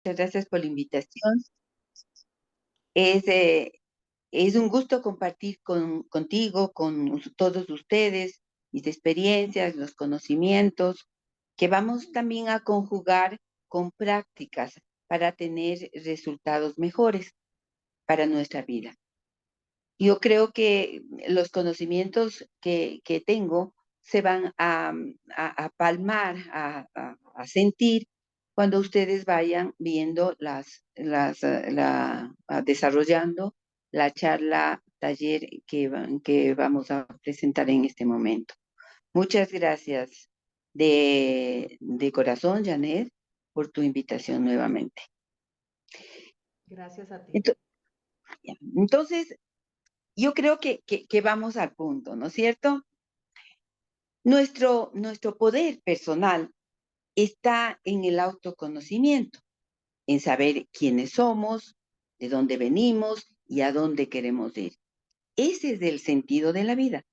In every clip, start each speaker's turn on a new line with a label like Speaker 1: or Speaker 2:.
Speaker 1: Muchas gracias por la invitación. Es, eh, es un gusto compartir contigo, con todos ustedes, mis experiencias, los conocimientos, que vamos también a conjugar con prácticas para tener resultados mejores para nuestra vida. Yo creo que los conocimientos que tengo se van a palmar, a sentir cuando ustedes vayan viendo desarrollando la charla, taller que vamos a presentar en este momento. Muchas gracias de corazón, Janet, por tu invitación nuevamente.
Speaker 2: Gracias a ti.
Speaker 1: Ento- Entonces, yo creo que vamos al punto, ¿no es cierto? Nuestro poder personal está en el autoconocimiento, en saber quiénes somos, de dónde venimos y a dónde queremos ir. Ese es el sentido de la vida.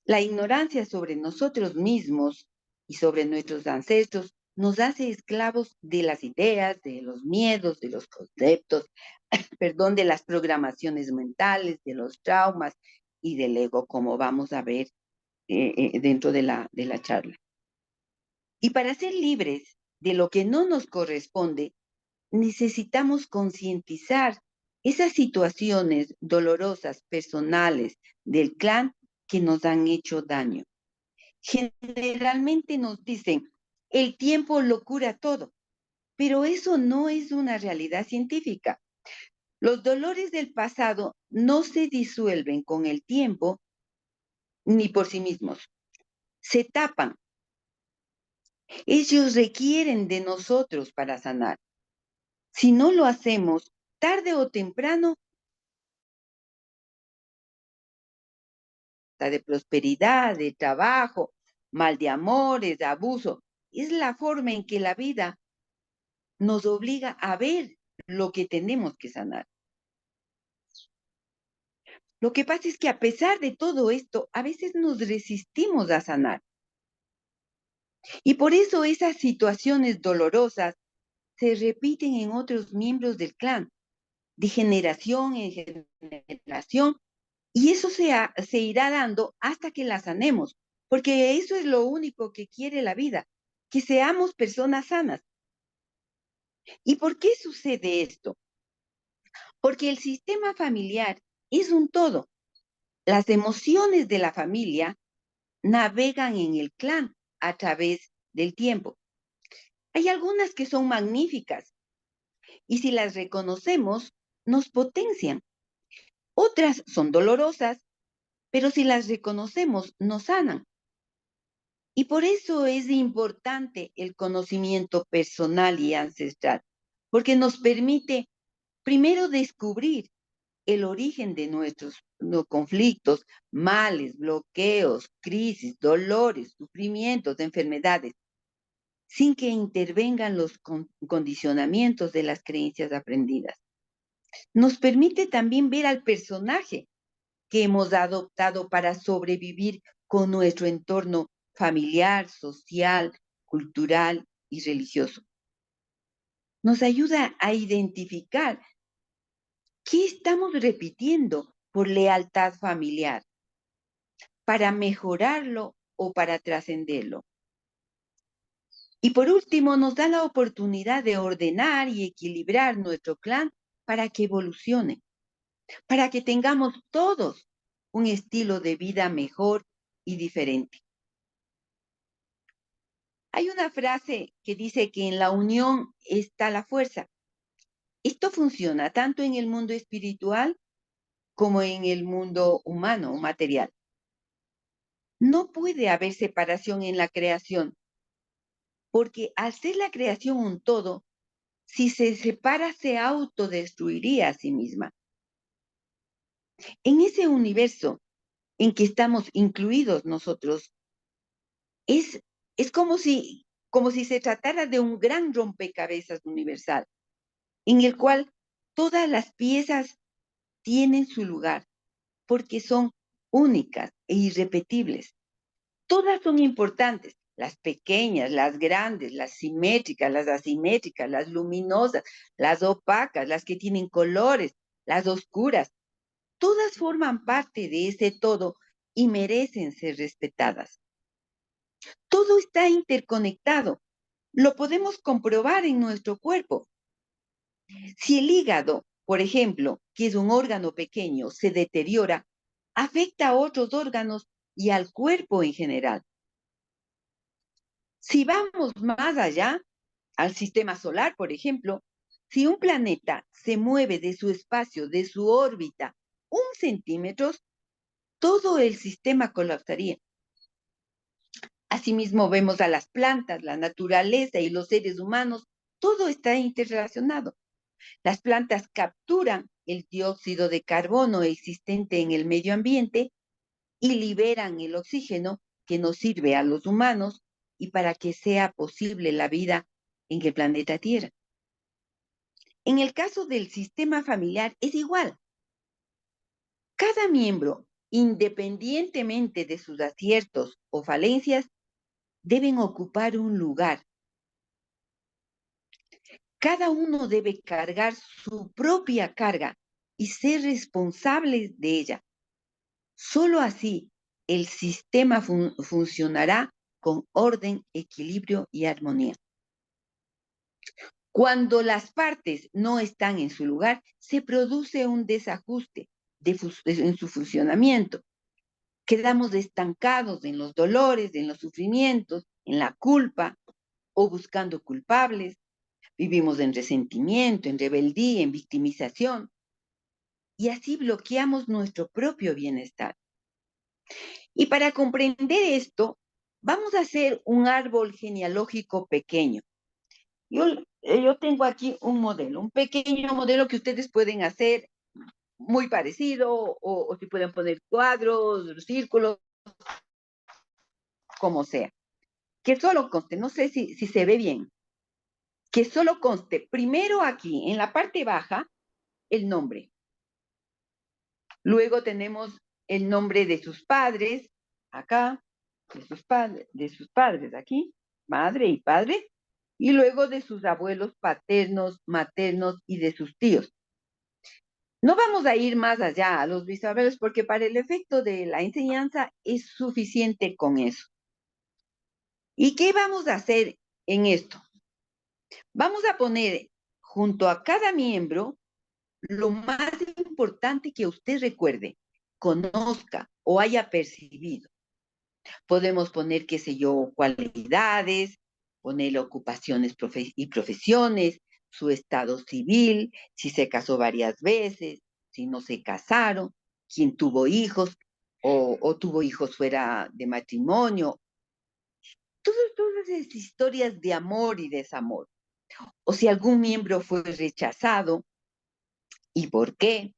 Speaker 1: La ignorancia sobre nosotros mismos y sobre nuestros ancestros nos hace esclavos de las ideas, de los miedos, de los conceptos, perdón, de las programaciones mentales, de los traumas y del ego, como vamos a ver dentro de la charla. Y para ser libres de lo que no nos corresponde, necesitamos concientizar esas situaciones dolorosas, personales del clan que nos han hecho daño. Generalmente nos dicen, el tiempo lo cura todo, pero eso no es una realidad científica. Los dolores del pasado no se disuelven con el tiempo ni por sí mismos, se tapan. Ellos requieren de nosotros para sanar. Si no lo hacemos, tarde o temprano, de prosperidad, de trabajo, mal de amores, de abuso, es la forma en que la vida nos obliga a ver lo que tenemos que sanar. Lo que pasa es que a pesar de todo esto, a veces nos resistimos a sanar. Y por eso esas situaciones dolorosas se repiten en otros miembros del clan, de generación en generación, y eso se irá dando hasta que la sanemos, porque eso es lo único que quiere la vida, que seamos personas sanas. ¿Y por qué sucede esto? Porque el sistema familiar es un todo. Las emociones de la familia navegan en el clan a través del tiempo. Hay algunas que son magníficas y si las reconocemos, nos potencian. Otras son dolorosas, pero si las reconocemos, nos sanan. Y por eso es importante el conocimiento personal y ancestral, porque nos permite primero descubrir el origen de nuestros conflictos, males, bloqueos, crisis, dolores, sufrimientos, enfermedades, sin que intervengan los condicionamientos de las creencias aprendidas. Nos permite también ver al personaje que hemos adoptado para sobrevivir con nuestro entorno familiar, social, cultural y religioso. Nos ayuda a identificar qué estamos repitiendo por lealtad familiar, para mejorarlo o para trascenderlo. Y por último, nos da la oportunidad de ordenar y equilibrar nuestro clan para que evolucione, para que tengamos todos un estilo de vida mejor y diferente. Hay una frase que dice que en la unión está la fuerza. Esto funciona tanto en el mundo espiritual como en el mundo humano, material. No puede haber separación en la creación, porque al ser la creación un todo, si se separa se autodestruiría a sí misma. En ese universo en que estamos incluidos nosotros, es, es como si se tratara de un gran rompecabezas universal, en el cual todas las piezas tienen su lugar, porque son únicas e irrepetibles. Todas son importantes, las pequeñas, las grandes, las simétricas, las asimétricas, las luminosas, las opacas, las que tienen colores, las oscuras, todas forman parte de ese todo y merecen ser respetadas. Todo está interconectado. Lo podemos comprobar en nuestro cuerpo. Si el hígado, por ejemplo, que es un órgano pequeño, se deteriora, afecta a otros órganos y al cuerpo en general. Si vamos más allá, al sistema solar, por ejemplo, si un planeta se mueve de su espacio, de su órbita, 1 centímetro, todo el sistema colapsaría. Asimismo, vemos a las plantas, la naturaleza y los seres humanos, todo está interrelacionado. Las plantas capturan el dióxido de carbono existente en el medio ambiente y liberan el oxígeno que nos sirve a los humanos y para que sea posible la vida en el planeta Tierra. En el caso del sistema familiar es igual. Cada miembro, independientemente de sus aciertos o falencias, deben ocupar un lugar. Cada uno debe cargar su propia carga y ser responsable de ella. Solo así el sistema funcionará con orden, equilibrio y armonía. Cuando las partes no están en su lugar, se produce un desajuste en su funcionamiento. Quedamos estancados en los dolores, en los sufrimientos, en la culpa o buscando culpables. Vivimos en resentimiento, en rebeldía, en victimización. Y así bloqueamos nuestro propio bienestar. Y para comprender esto, vamos a hacer un árbol genealógico pequeño. Yo tengo aquí un pequeño modelo que ustedes pueden hacer muy parecido, o si pueden poner cuadros, círculos, como sea. Que solo conste, no sé si se ve bien, que solo conste primero aquí, en la parte baja, el nombre. Luego tenemos el nombre de sus padres, acá, de sus padres aquí, madre y padre, y luego de sus abuelos paternos, maternos y de sus tíos. No vamos a ir más allá a los bisabuelos porque para el efecto de la enseñanza es suficiente con eso. ¿Y qué vamos a hacer en esto? Vamos a poner junto a cada miembro lo más importante que usted recuerde, conozca o haya percibido. Podemos poner, qué sé yo, cualidades, poner ocupaciones y profesiones, su estado civil, si se casó varias veces, si no se casaron, quién tuvo hijos o tuvo hijos fuera de matrimonio. Todas esas historias de amor y desamor. O si algún miembro fue rechazado y por qué,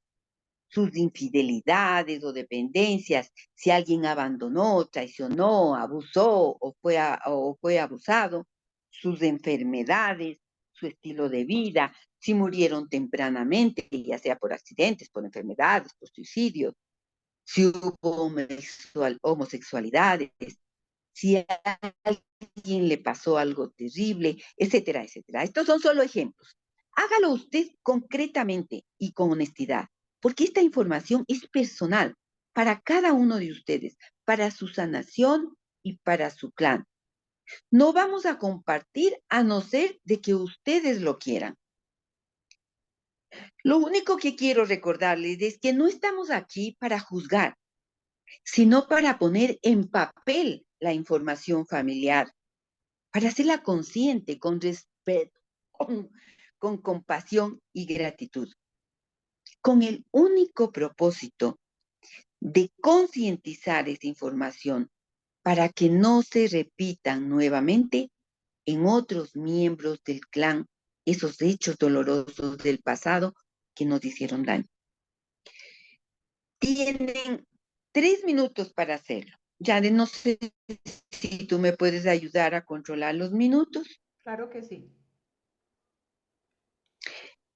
Speaker 1: sus infidelidades o dependencias, si alguien abandonó, traicionó, abusó o fue abusado, sus enfermedades, su estilo de vida, si murieron tempranamente, ya sea por accidentes, por enfermedades, por suicidios, si hubo homosexualidades, si a alguien le pasó algo terrible, etcétera, etcétera. Estos son solo ejemplos. Hágalo usted concretamente y con honestidad, porque esta información es personal para cada uno de ustedes, para su sanación y para su clan. No vamos a compartir a no ser de que ustedes lo quieran. Lo único que quiero recordarles es que no estamos aquí para juzgar, sino para poner en papel la información familiar, para hacerla consciente, con respeto, con compasión y gratitud, con el único propósito de concientizar esa información para que no se repitan nuevamente en otros miembros del clan esos hechos dolorosos del pasado que nos hicieron daño. Tienen 3 minutos para hacerlo. Ya no sé si tú me puedes ayudar a controlar los minutos.
Speaker 2: Claro que sí.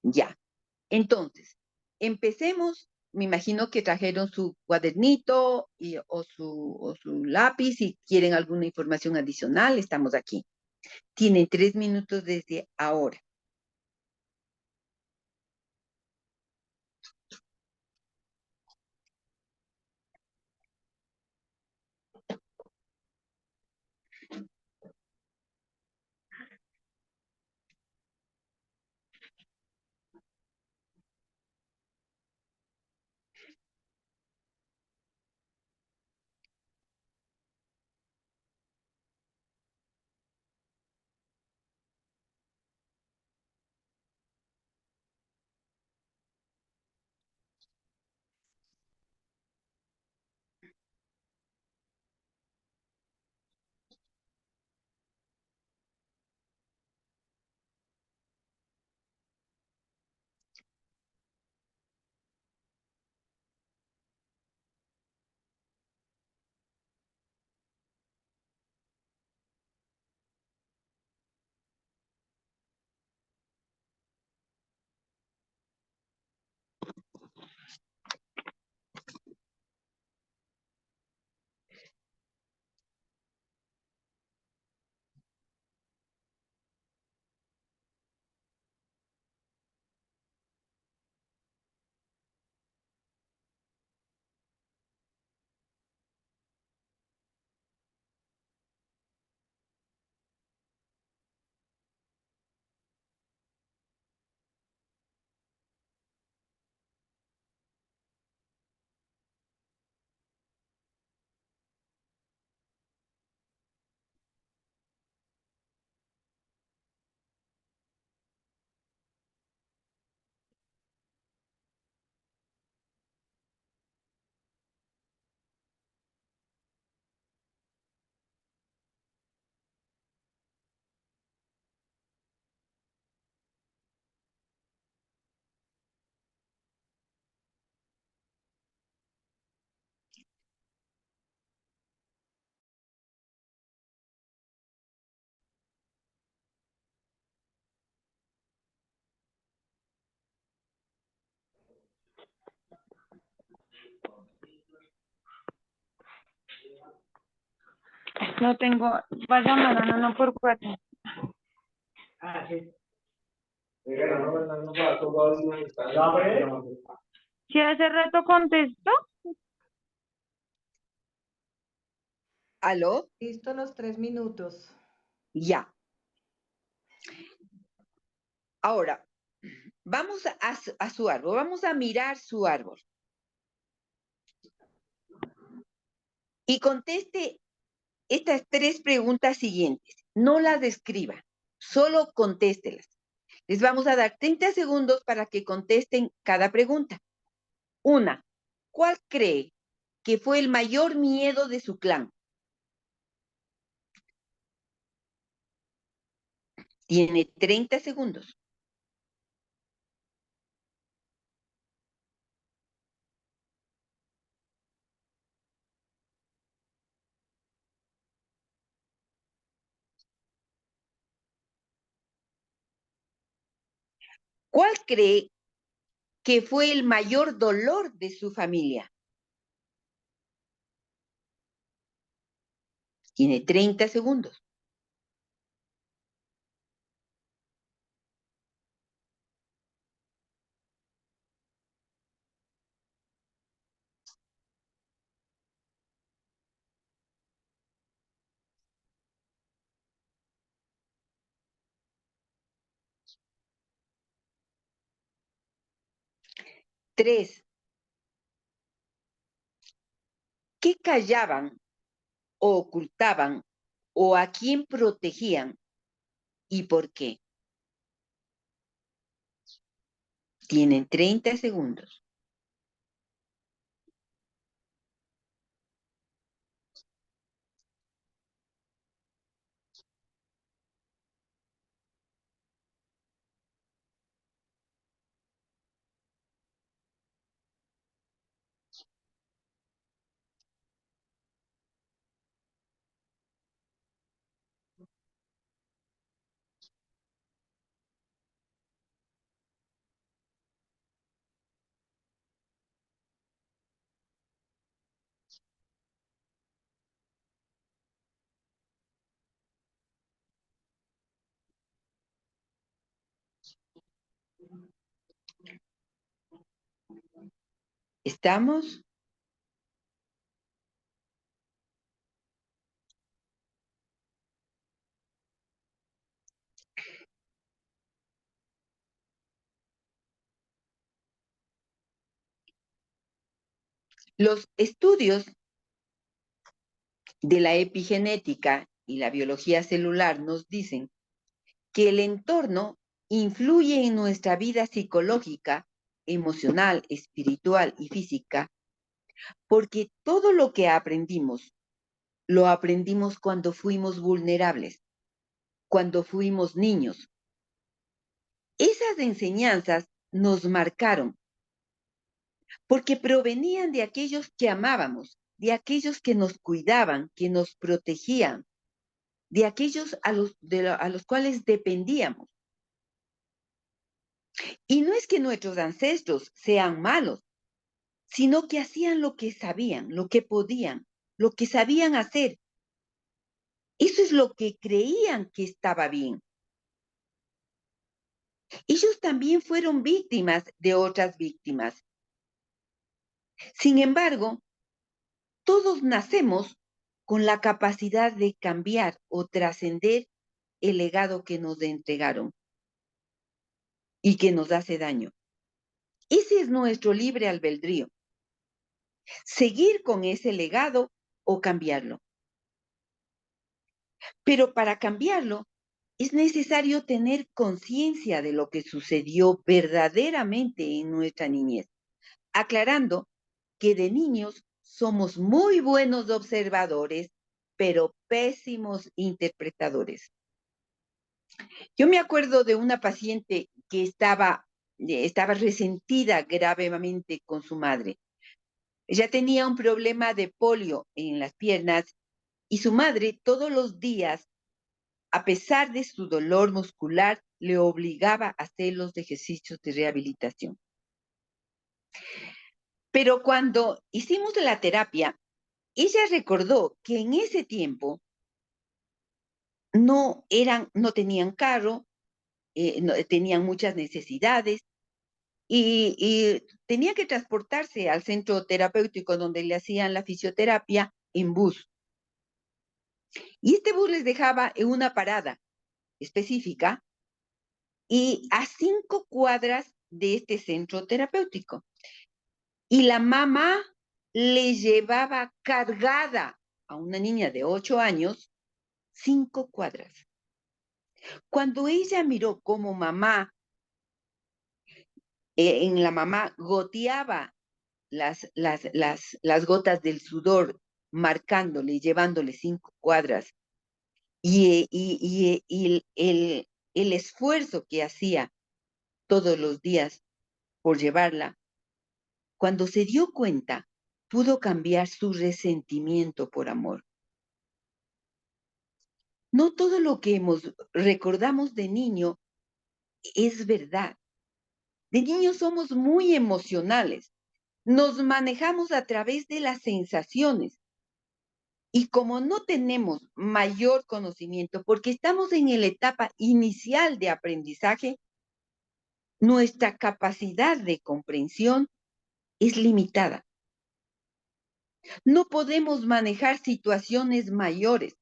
Speaker 1: Ya. Entonces, empecemos me imagino que trajeron su cuadernito o su lápiz. Si quieren alguna información adicional, estamos aquí. Tienen 3 minutos desde ahora.
Speaker 2: No tengo, vaya mañana, no por cuatro. Si hace rato contesto,
Speaker 1: ¿Aló?
Speaker 3: Listo los 3 minutos.
Speaker 1: Ya. Ahora, vamos a su árbol, vamos a mirar su árbol. Y conteste estas 3 preguntas siguientes. No las describa, solo contéstelas. Les vamos a dar 30 segundos para que contesten cada pregunta. Una, ¿cuál cree que fue el mayor miedo de su clan? Tiene 30 segundos. ¿Cuál cree que fue el mayor dolor de su familia? Tiene 30 segundos. Tres, ¿qué callaban o ocultaban o a quién protegían y por qué? Tienen 30 segundos. ¿Estamos? Los estudios de la epigenética y la biología celular nos dicen que el entorno influye en nuestra vida psicológica, emocional, espiritual y física, porque todo lo que aprendimos, lo aprendimos cuando fuimos vulnerables, cuando fuimos niños. Esas enseñanzas nos marcaron porque provenían de aquellos que amábamos, de aquellos que nos cuidaban, que nos protegían, de aquellos a los cuales dependíamos. Y no es que nuestros ancestros sean malos, sino que hacían lo que sabían, lo que podían, lo que sabían hacer. Eso es lo que creían que estaba bien. Ellos también fueron víctimas de otras víctimas. Sin embargo, todos nacemos con la capacidad de cambiar o trascender el legado que nos entregaron y que nos hace daño. Ese es nuestro libre albedrío. Seguir con ese legado o cambiarlo. Pero para cambiarlo es necesario tener conciencia de lo que sucedió verdaderamente en nuestra niñez, aclarando que de niños somos muy buenos observadores, pero pésimos interpretadores. Yo me acuerdo de una paciente que estaba resentida gravemente con su madre. Ella tenía un problema de polio en las piernas y su madre todos los días, a pesar de su dolor muscular, le obligaba a hacer los ejercicios de rehabilitación. Pero cuando hicimos la terapia, ella recordó que en ese tiempo no tenían carro, tenían muchas necesidades y tenía que transportarse al centro terapéutico donde le hacían la fisioterapia en bus. Y este bus les dejaba en una parada específica y a 5 cuadras de este centro terapéutico. Y la mamá le llevaba cargada a una niña de 8 años 5 cuadras. Cuando ella miró cómo en la mamá goteaba las gotas del sudor, marcándole, llevándole 5 cuadras, y el esfuerzo que hacía todos los días por llevarla, cuando se dio cuenta, pudo cambiar su resentimiento por amor. No todo lo que recordamos de niño es verdad. De niño somos muy emocionales. Nos manejamos a través de las sensaciones. Y como no tenemos mayor conocimiento, porque estamos en la etapa inicial de aprendizaje, nuestra capacidad de comprensión es limitada. No podemos manejar situaciones mayores.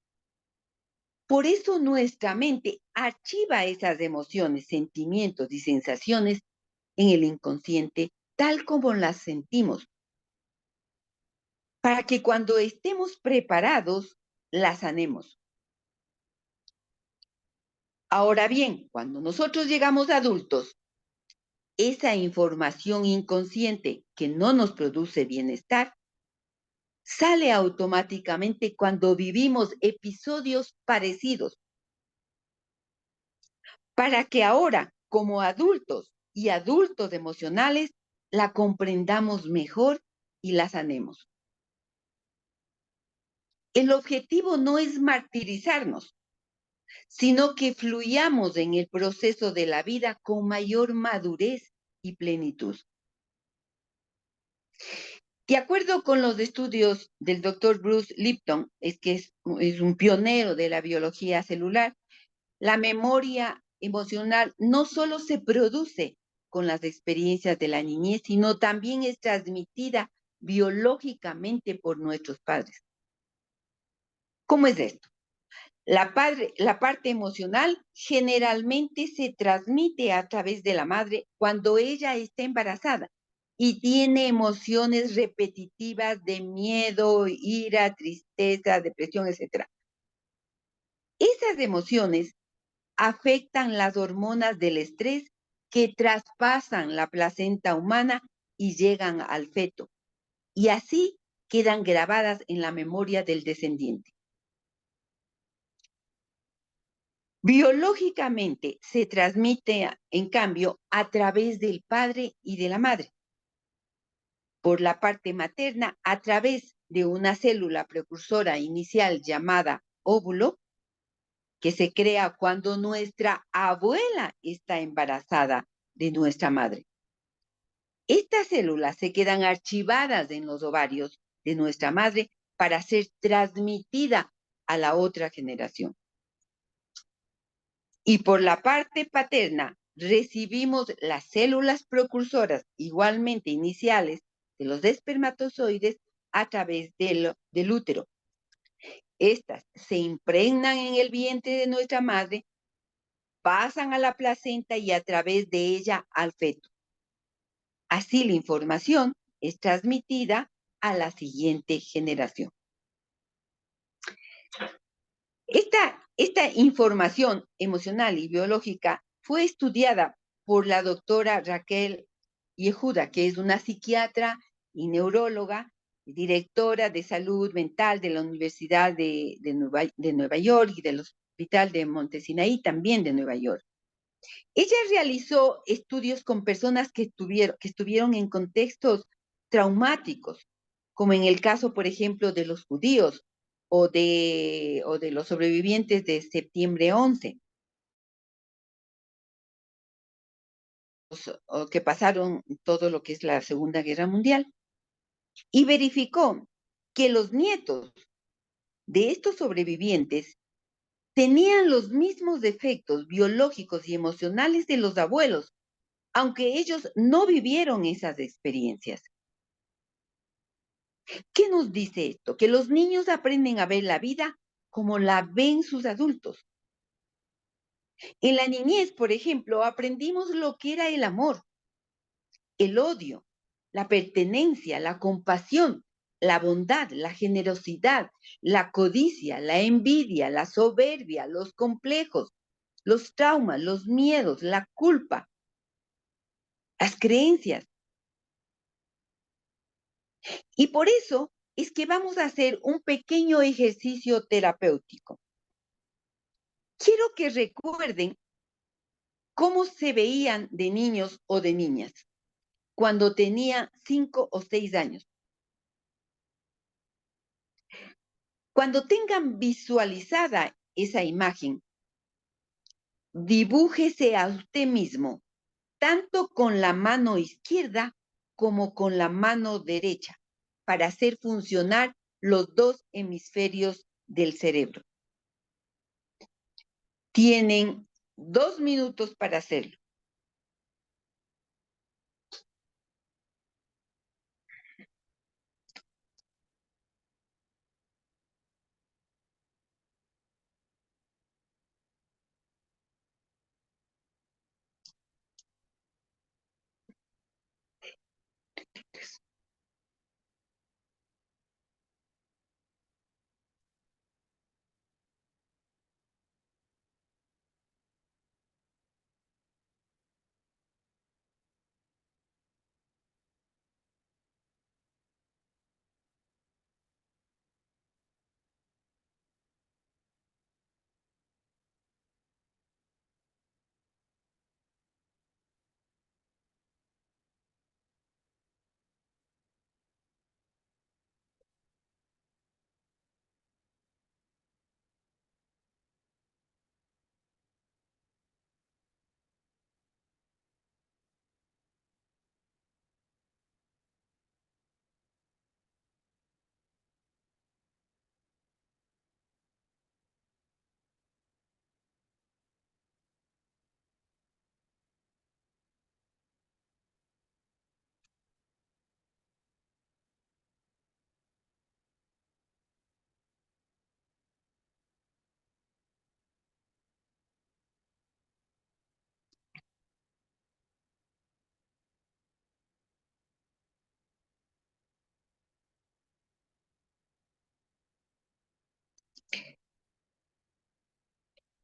Speaker 1: Por eso nuestra mente archiva esas emociones, sentimientos y sensaciones en el inconsciente, tal como las sentimos, para que cuando estemos preparados, las sanemos. Ahora bien, cuando nosotros llegamos adultos, esa información inconsciente que no nos produce bienestar sale automáticamente cuando vivimos episodios parecidos, para que ahora, como adultos y adultos emocionales, la comprendamos mejor y la sanemos. El objetivo no es martirizarnos, sino que fluyamos en el proceso de la vida con mayor madurez y plenitud. De acuerdo con los estudios del doctor Bruce Lipton, que es un pionero de la biología celular, la memoria emocional no solo se produce, con las experiencias de la niñez, sino también es transmitida biológicamente por nuestros padres. ¿Cómo es esto? La parte emocional generalmente se transmite a través de la madre cuando ella está embarazada y tiene emociones repetitivas de miedo, ira, tristeza, depresión, etc. Esas emociones afectan las hormonas del estrés que traspasan la placenta humana y llegan al feto, y así quedan grabadas en la memoria del descendiente. Biológicamente se transmite, en cambio, a través del padre y de la madre. Por la parte materna, a través de una célula precursora inicial llamada óvulo, que se crea cuando nuestra abuela está embarazada de nuestra madre. Estas células se quedan archivadas en los ovarios de nuestra madre para ser transmitida a la otra generación. Y por la parte paterna, recibimos las células precursoras igualmente iniciales de los espermatozoides a través del útero. Estas se impregnan en el vientre de nuestra madre, pasan a la placenta y a través de ella al feto. Así la información es transmitida a la siguiente generación. Esta información emocional y biológica fue estudiada por la doctora Raquel Yehuda, que es una psiquiatra y neuróloga, directora de salud mental de la Universidad de Nueva York y del Hospital de Montesinaí, también de Nueva York. Ella realizó estudios con personas que estuvieron en contextos traumáticos, como en el caso, por ejemplo, de los judíos o de los sobrevivientes de septiembre 11, o que pasaron todo lo que es la Segunda Guerra Mundial, y verificó que los nietos de estos sobrevivientes tenían los mismos defectos biológicos y emocionales de los abuelos, aunque ellos no vivieron esas experiencias. ¿Qué nos dice esto? Que los niños aprenden a ver la vida como la ven sus adultos. En la niñez, por ejemplo, aprendimos lo que era el amor, el odio, la pertenencia, la compasión, la bondad, la generosidad, la codicia, la envidia, la soberbia, los complejos, los traumas, los miedos, la culpa, las creencias. Y por eso es que vamos a hacer un pequeño ejercicio terapéutico. Quiero que recuerden cómo se veían de niños o de niñas cuando tenía 5 o 6 años. Cuando tengan visualizada esa imagen, dibújese a usted mismo, tanto con la mano izquierda como con la mano derecha, para hacer funcionar los dos hemisferios del cerebro. Tienen 2 minutos para hacerlo.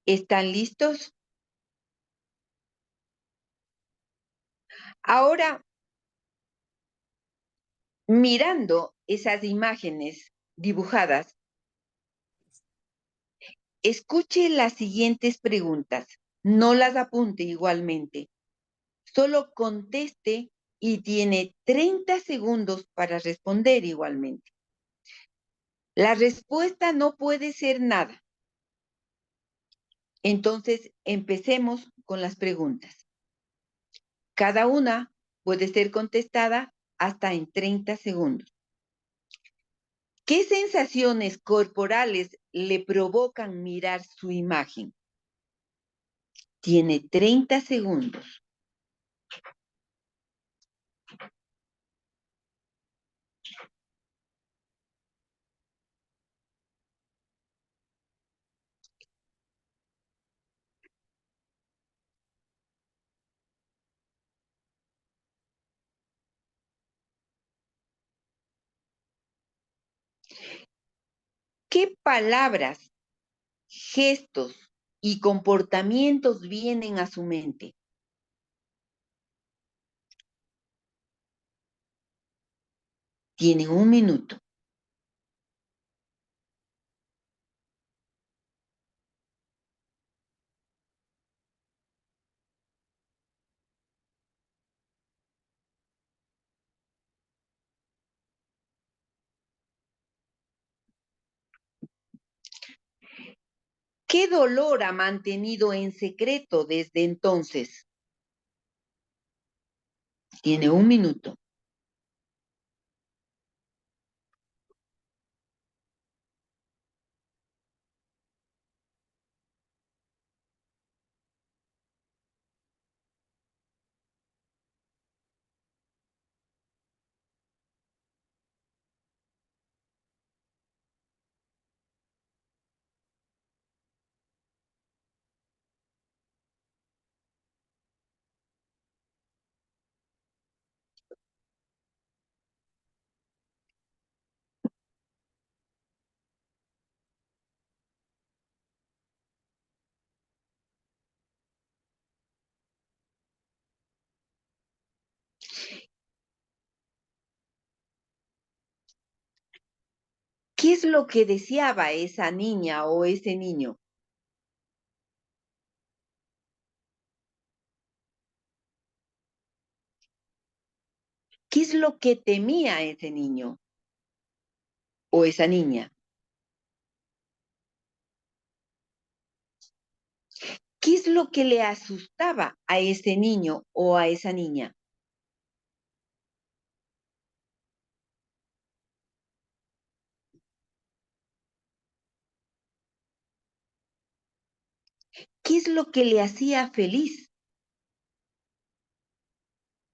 Speaker 1: ¿Están listos? Ahora, mirando esas imágenes dibujadas, escuche las siguientes preguntas. No las apunte igualmente. Solo conteste y tiene 30 segundos para responder igualmente. La respuesta no puede ser nada. Entonces, empecemos con las preguntas. Cada una puede ser contestada hasta en 30 segundos. ¿Qué sensaciones corporales le provocan mirar su imagen? Tiene 30 segundos. ¿Qué palabras, gestos y comportamientos vienen a su mente? Tienen un minuto. ¿Qué dolor ha mantenido en secreto desde entonces? Tiene un minuto. ¿Qué es lo que deseaba esa niña o ese niño? ¿Qué es lo que temía ese niño o esa niña? ¿Qué es lo que le asustaba a ese niño o a esa niña? ¿Qué es lo que le hacía feliz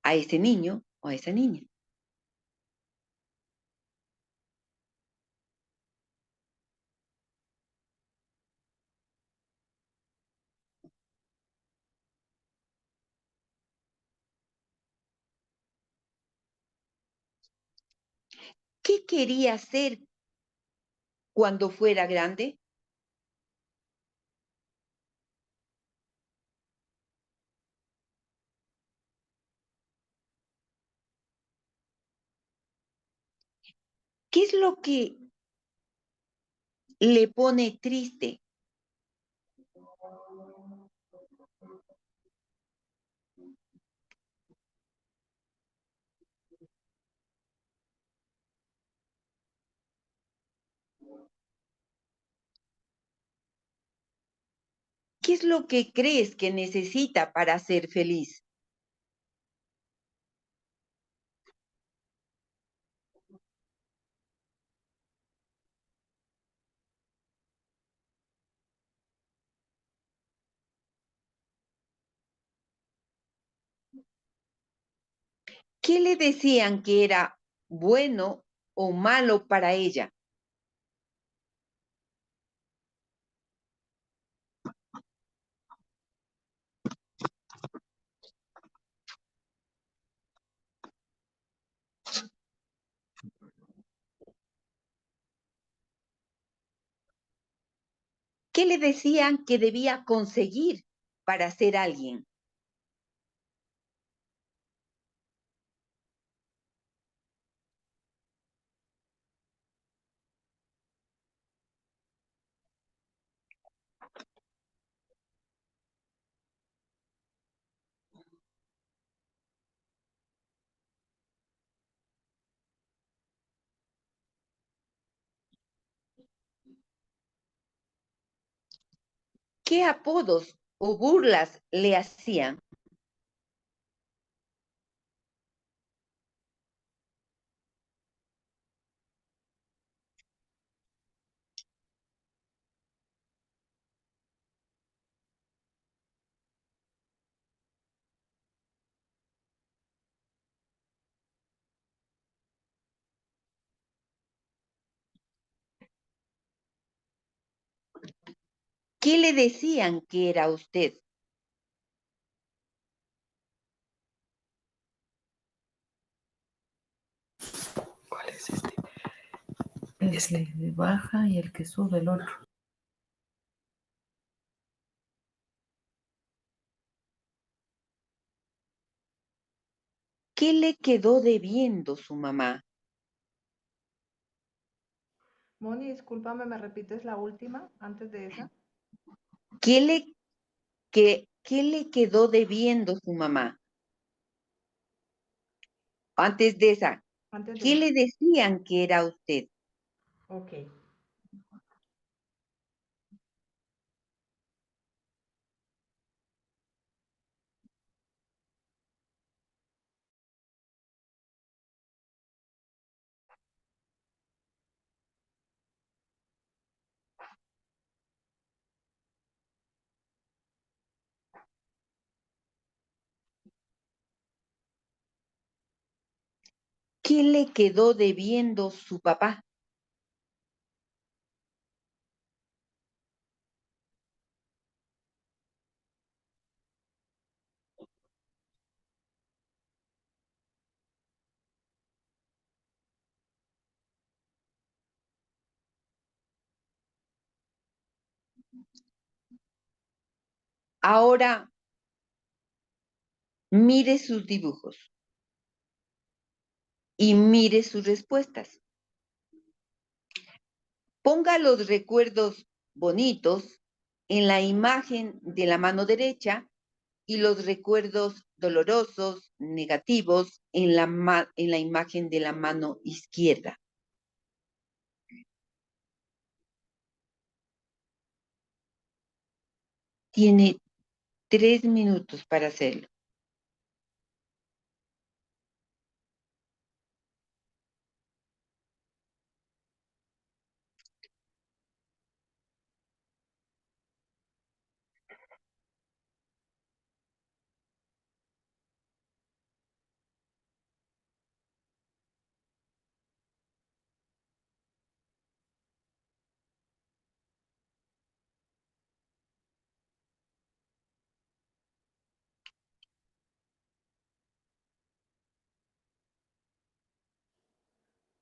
Speaker 1: a ese niño o a esa niña? ¿Qué quería ser cuando fuera grande? ¿Qué es lo que le pone triste? ¿Qué es lo que crees que necesita para ser feliz? ¿Qué le decían que era bueno o malo para ella? ¿Qué le decían que debía conseguir para ser alguien? ¿Qué apodos o burlas le hacían? ¿Qué le decían que era usted?
Speaker 4: ¿Cuál es este? Es el de baja y el que sube el otro.
Speaker 1: ¿Qué le quedó debiendo su mamá?
Speaker 3: Moni, discúlpame, ¿me repites la última antes de esa?
Speaker 1: ¿Qué le, qué le quedó debiendo su mamá? Antes de esa,
Speaker 3: Antes de
Speaker 1: ¿qué
Speaker 3: esa.
Speaker 1: le decían que era usted?
Speaker 3: Ok.
Speaker 1: ¿Qué le quedó debiendo su papá? Ahora mire sus dibujos y mire sus respuestas. Ponga los recuerdos bonitos en la imagen de la mano derecha y los recuerdos dolorosos, negativos, en la imagen de la mano izquierda. Tiene 3 minutos para hacerlo.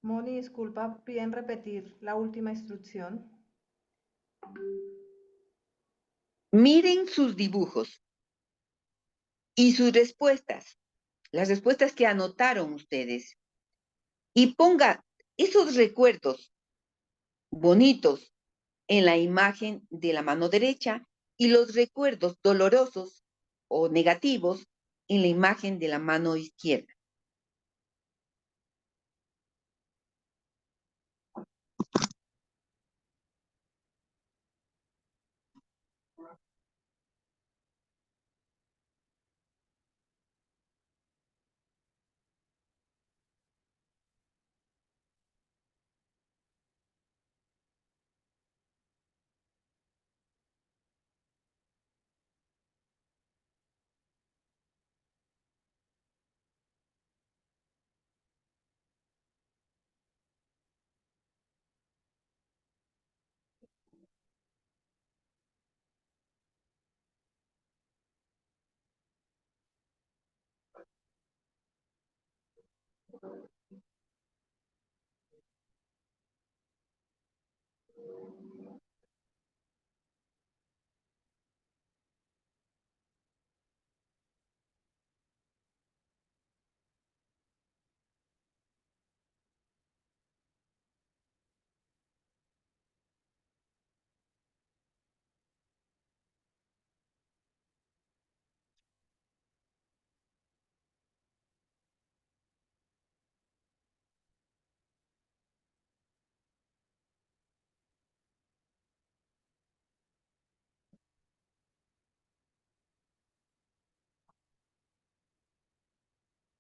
Speaker 3: Moni, disculpa, piden repetir la última instrucción.
Speaker 1: Miren sus dibujos y sus respuestas, las respuestas que anotaron ustedes, y ponga esos recuerdos bonitos en la imagen de la mano derecha y los recuerdos dolorosos o negativos en la imagen de la mano izquierda.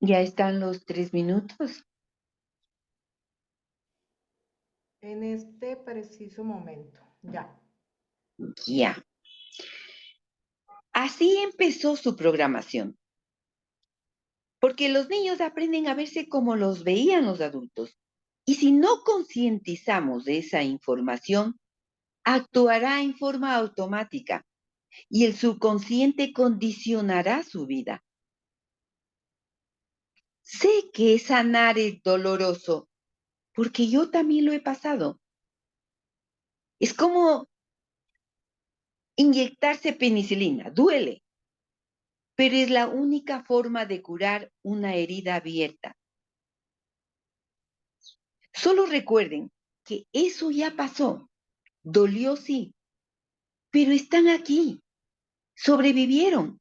Speaker 1: Ya están los 3 minutos.
Speaker 3: En este preciso momento. Ya.
Speaker 1: Ya. Así empezó su programación. Porque los niños aprenden a verse como los veían los adultos. Y si no concientizamos de esa información, actuará en forma automática y el subconsciente condicionará su vida. Sé que sanar es doloroso, porque yo también lo he pasado. Es como inyectarse penicilina, duele, pero es la única forma de curar una herida abierta. Solo recuerden que eso ya pasó, dolió sí, pero están aquí, sobrevivieron.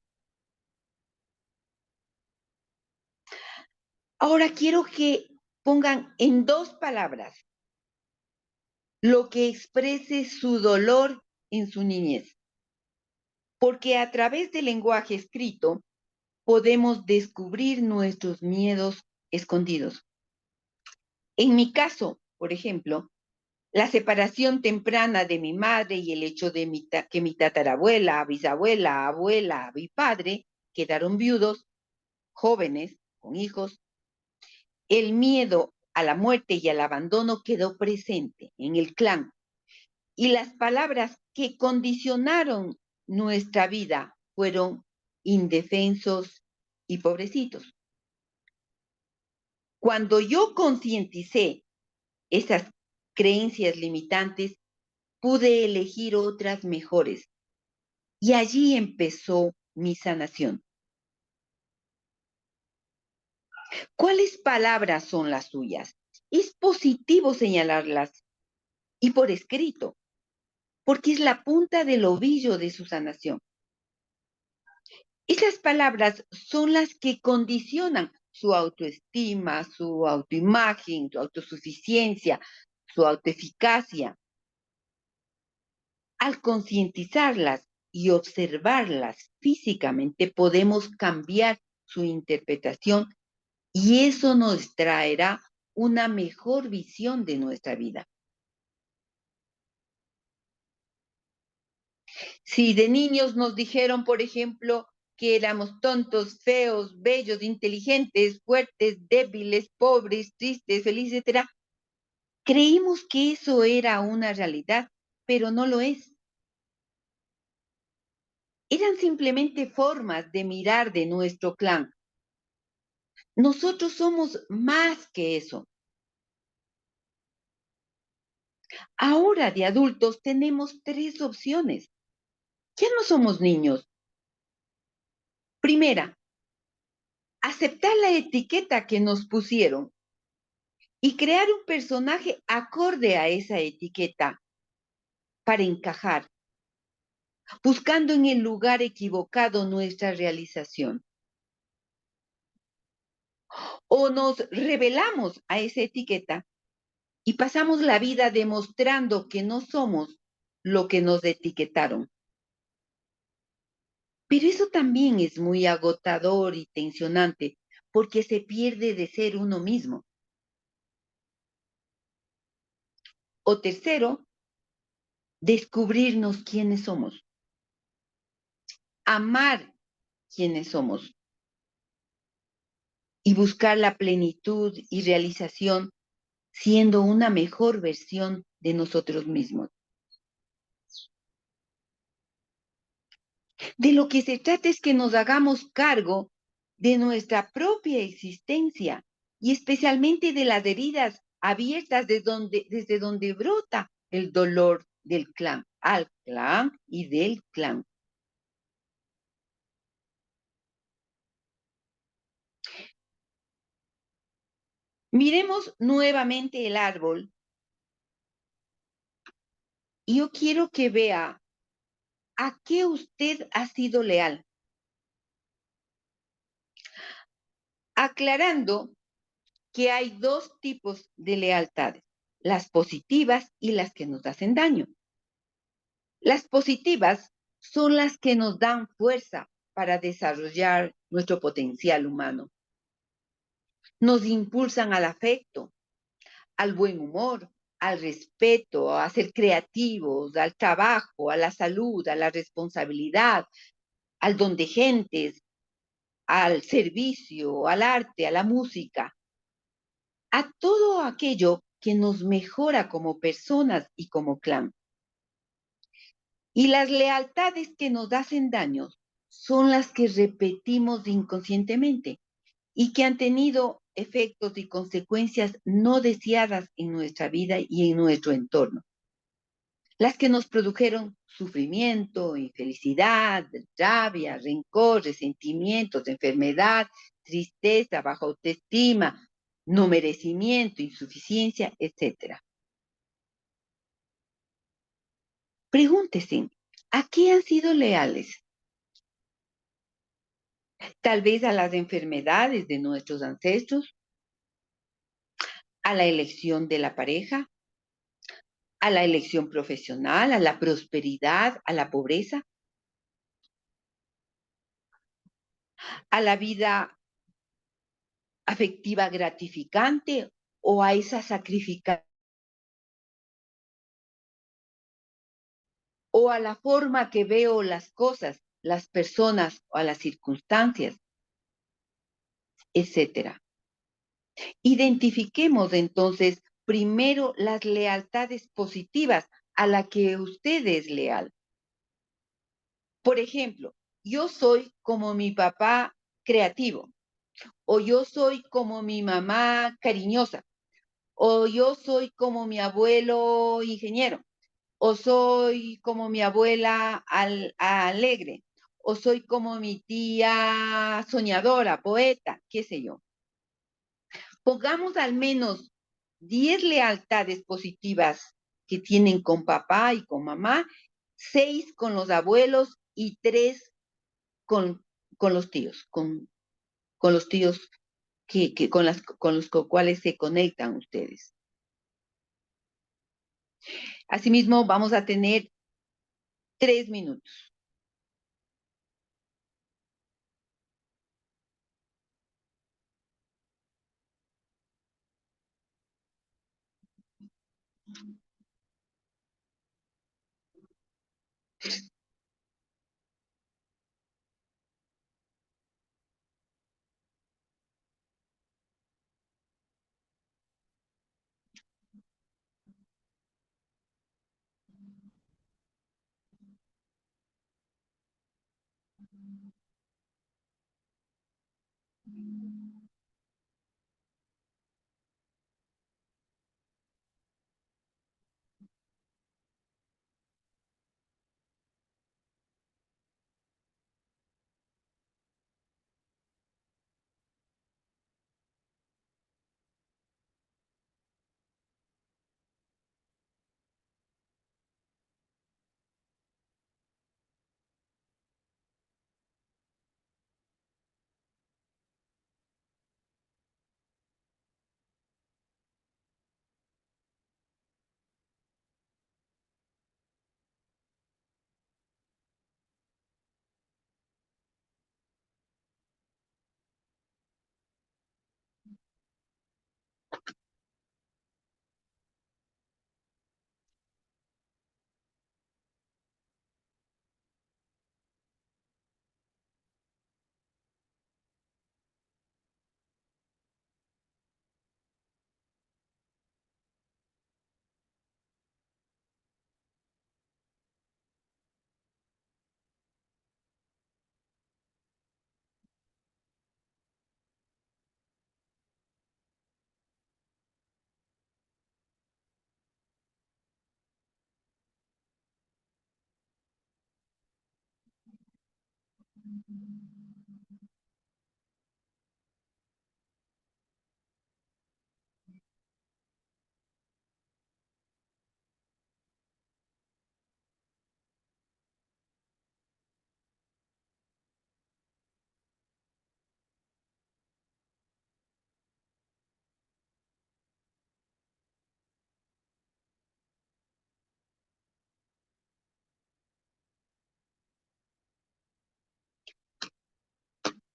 Speaker 1: Ahora quiero que pongan en 2 palabras lo que exprese su dolor en su niñez, porque a través del lenguaje escrito podemos descubrir nuestros miedos escondidos. En mi caso, por ejemplo, la separación temprana de mi madre y el hecho de que mi tatarabuela, bisabuela, abuela y padre quedaron viudos, jóvenes, con hijos, el miedo a la muerte y al abandono quedó presente en el clan. Y las palabras que condicionaron nuestra vida fueron indefensos y pobrecitos. Cuando yo concienticé esas creencias limitantes, pude elegir otras mejores. Y allí empezó mi sanación. ¿Cuáles palabras son las suyas? Es positivo señalarlas y por escrito, porque es la punta del ovillo de su sanación. Esas palabras son las que condicionan su autoestima, su autoimagen, su autosuficiencia, su autoeficacia. Al concientizarlas y observarlas físicamente, podemos cambiar su interpretación y eso nos traerá una mejor visión de nuestra vida. Si de niños nos dijeron, por ejemplo, que éramos tontos, feos, bellos, inteligentes, fuertes, débiles, pobres, tristes, felices, etc., creímos que eso era una realidad, pero no lo es. Eran simplemente formas de mirar de nuestro clan. Nosotros somos más que eso. Ahora de adultos tenemos 3 opciones. Ya no somos niños. Primera, aceptar la etiqueta que nos pusieron y crear un personaje acorde a esa etiqueta para encajar, buscando en el lugar equivocado nuestra realización. O nos rebelamos a esa etiqueta y pasamos la vida demostrando que no somos lo que nos etiquetaron. Pero eso también es muy agotador y tensionante porque se pierde de ser uno mismo. O tercero, descubrirnos quiénes somos, amar quiénes somos y buscar la plenitud y realización siendo una mejor versión de nosotros mismos. De lo que se trata es que nos hagamos cargo de nuestra propia existencia y especialmente de las heridas abiertas desde donde brota el dolor del clan, al clan y del clan. Miremos nuevamente el árbol y yo quiero que vea a qué usted ha sido leal. Aclarando que hay 2 tipos de lealtades, las positivas y las que nos hacen daño. Las positivas son las que nos dan fuerza para desarrollar nuestro potencial humano. nos impulsan al afecto, al buen humor, al respeto, a ser creativos, al trabajo, a la salud, a la responsabilidad, al don de gentes, al servicio, al arte, a la música, a todo aquello que nos mejora como personas y como clan. Y las lealtades que nos hacen daños son las que repetimos inconscientemente y que han tenido efectos y consecuencias no deseadas en nuestra vida y en nuestro entorno. Las que nos produjeron sufrimiento, infelicidad, rabia, rencor, resentimientos, enfermedad, tristeza, baja autoestima, no merecimiento, insuficiencia, etcétera. Pregúntese, ¿a qué han sido leales? Tal vez a las enfermedades de nuestros ancestros, a la elección de la pareja, a la elección profesional, a la prosperidad, a la pobreza, a la vida afectiva gratificante o a esa sacrificada o a la forma que veo las cosas, las personas o a las circunstancias, etcétera. Identifiquemos entonces primero las lealtades positivas a la que usted es leal. Por ejemplo, yo soy como mi papá creativo, o yo soy como mi mamá cariñosa, o yo soy como mi abuelo ingeniero, o soy como mi abuela alegre, o soy como mi tía soñadora, poeta, qué sé yo. Pongamos al menos 10 lealtades positivas que tienen con papá y con mamá, 6 con los abuelos y 3 con, con los tíos, con los tíos con los cuales se conectan ustedes. Asimismo, vamos a tener 3 minutos.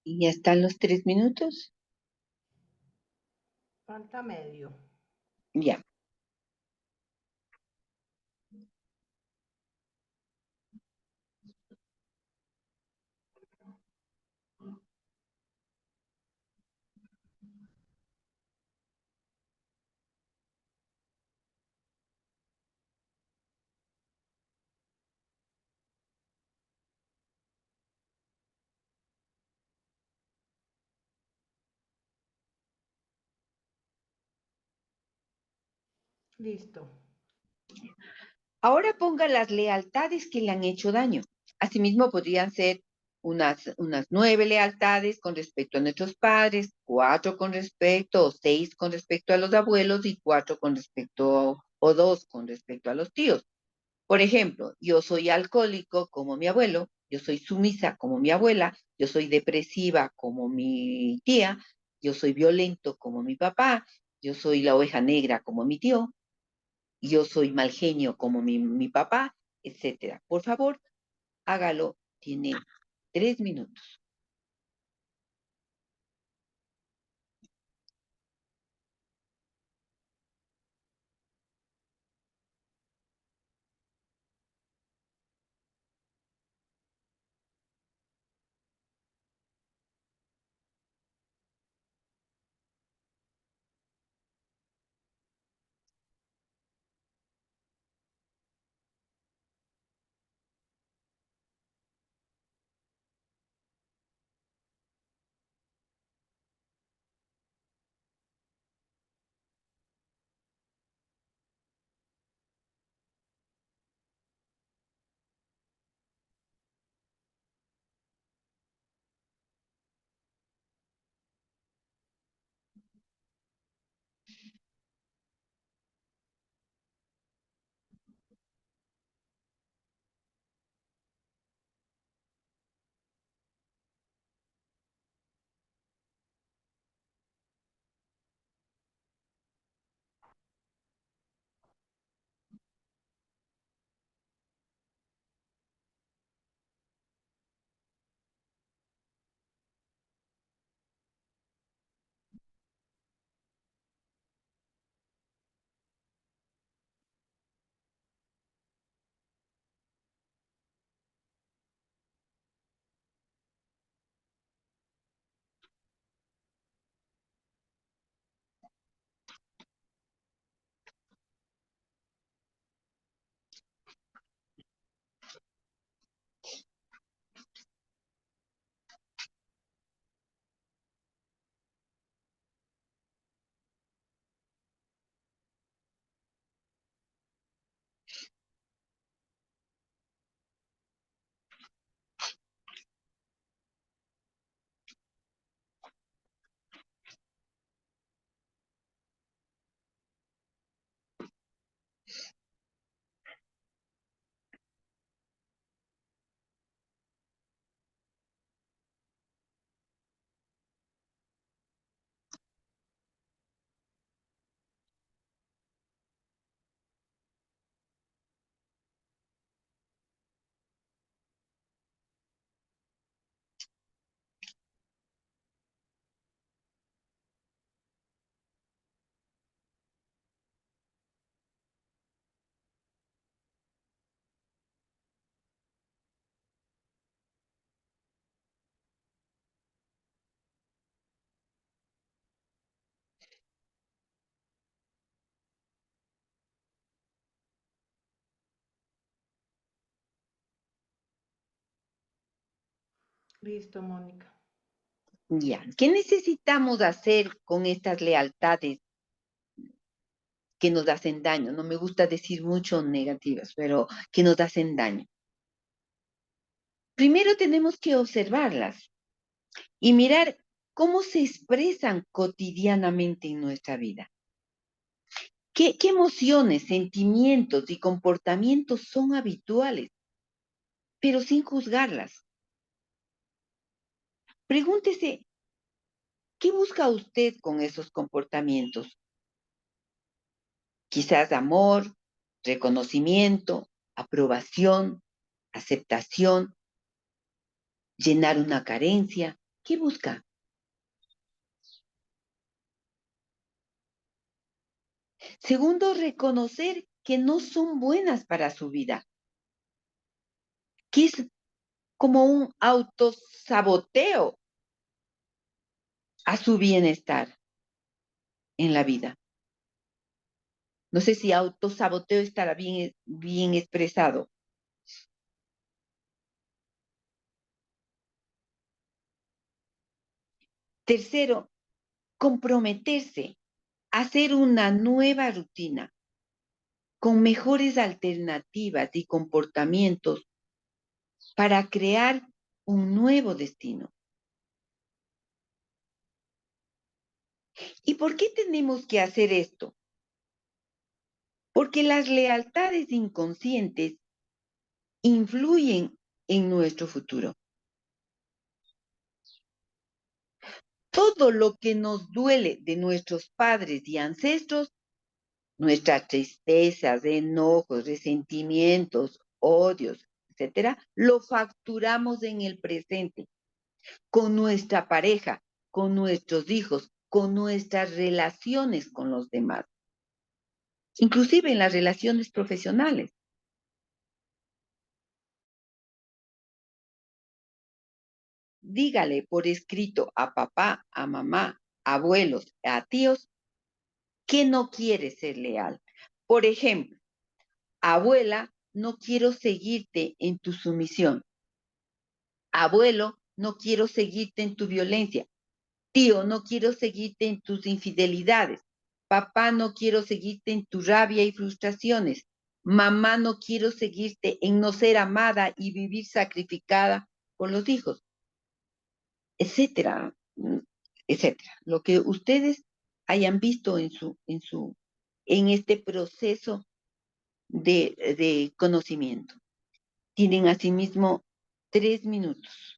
Speaker 1: ¿Y ya están los 3 minutos?
Speaker 3: Falta medio.
Speaker 1: Ya.
Speaker 3: Listo.
Speaker 1: Ahora ponga las lealtades que le han hecho daño. Asimismo, podrían ser unas 9 lealtades con respecto a nuestros padres, 4 con respecto, o 6 con respecto a los abuelos y 4 con respecto, o 2 con respecto a los tíos. Por ejemplo, yo soy alcohólico como mi abuelo, yo soy sumisa como mi abuela, yo soy depresiva como mi tía, yo soy violento como mi papá, yo soy la oveja negra como mi tío, yo soy mal genio como mi papá, etcétera. Por favor, hágalo. Tiene 3 minutos.
Speaker 3: Listo, Mónica.
Speaker 1: Ya. ¿Qué necesitamos hacer con estas lealtades que nos hacen daño? No me gusta decir mucho negativas, pero que nos hacen daño. Primero tenemos que observarlas y mirar cómo se expresan cotidianamente en nuestra vida. ¿Qué emociones, sentimientos y comportamientos son habituales, pero sin juzgarlas? Pregúntese, ¿qué busca usted con esos comportamientos? Quizás amor, reconocimiento, aprobación, aceptación, llenar una carencia. ¿Qué busca? Segundo, reconocer que no son buenas para su vida, que es como un autosaboteo a su bienestar en la vida. No sé si autosaboteo estará bien expresado. Tercero, comprometerse a hacer una nueva rutina con mejores alternativas y comportamientos para crear un nuevo destino. ¿Y por qué tenemos que hacer esto? Porque las lealtades inconscientes influyen en nuestro futuro. Todo lo que nos duele de nuestros padres y ancestros, nuestras tristezas, enojos, resentimientos, odios, etcétera, lo facturamos en el presente con nuestra pareja, con nuestros hijos, con nuestras relaciones con los demás, inclusive en las relaciones profesionales. Dígale por escrito a papá, a mamá, abuelos, a tíos, que no quiere ser leal. Por ejemplo, abuela, no quiero seguirte en tu sumisión. Abuelo, no quiero seguirte en tu violencia. Tío, no quiero seguirte en tus infidelidades. Papá, no quiero seguirte en tu rabia y frustraciones. Mamá, no quiero seguirte en no ser amada y vivir sacrificada por los hijos, etcétera, etcétera. Lo que ustedes hayan visto en este proceso de conocimiento. Tienen asimismo 3 minutos.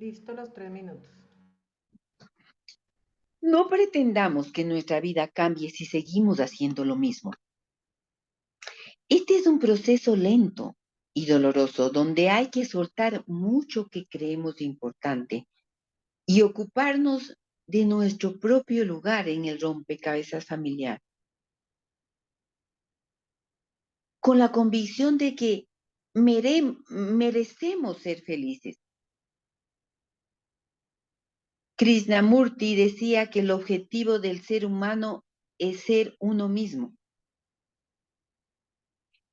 Speaker 3: Listo los 3 minutos.
Speaker 1: No pretendamos que nuestra vida cambie si seguimos haciendo lo mismo. Este es un proceso lento y doloroso donde hay que soltar mucho que creemos importante y ocuparnos de nuestro propio lugar en el rompecabezas familiar, con la convicción de que merecemos ser felices. Krishnamurti decía que el objetivo del ser humano es ser uno mismo.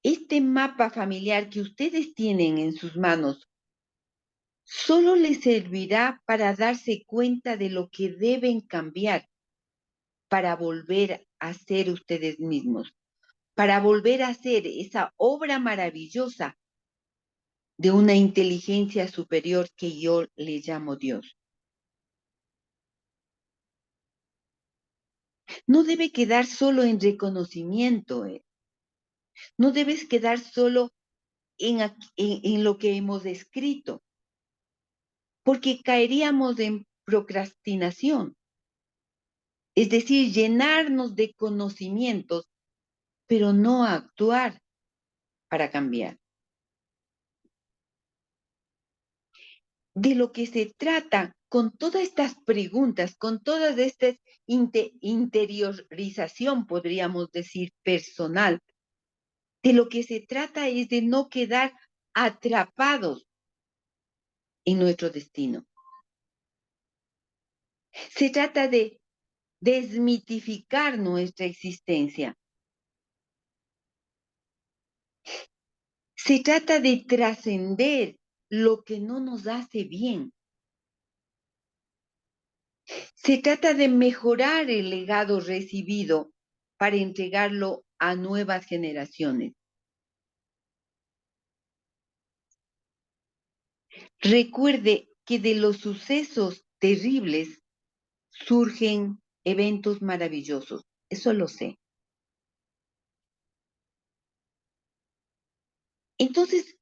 Speaker 1: Este mapa familiar que ustedes tienen en sus manos solo les servirá para darse cuenta de lo que deben cambiar para volver a ser ustedes mismos, para volver a ser esa obra maravillosa de una inteligencia superior que yo le llamo Dios. No debe quedar solo en reconocimiento, no debes quedar solo en lo que hemos escrito, porque caeríamos en procrastinación, es decir, llenarnos de conocimientos, pero no actuar para cambiar. De lo que se trata con todas estas preguntas, con todas estas interiorización, podríamos decir, personal, de lo que se trata es de no quedar atrapados en nuestro destino. Se trata de desmitificar nuestra existencia. Se trata de trascender lo que no nos hace bien. Se trata de mejorar el legado recibido para entregarlo a nuevas generaciones. Recuerde que de los sucesos terribles surgen eventos maravillosos. Eso lo sé. Entonces,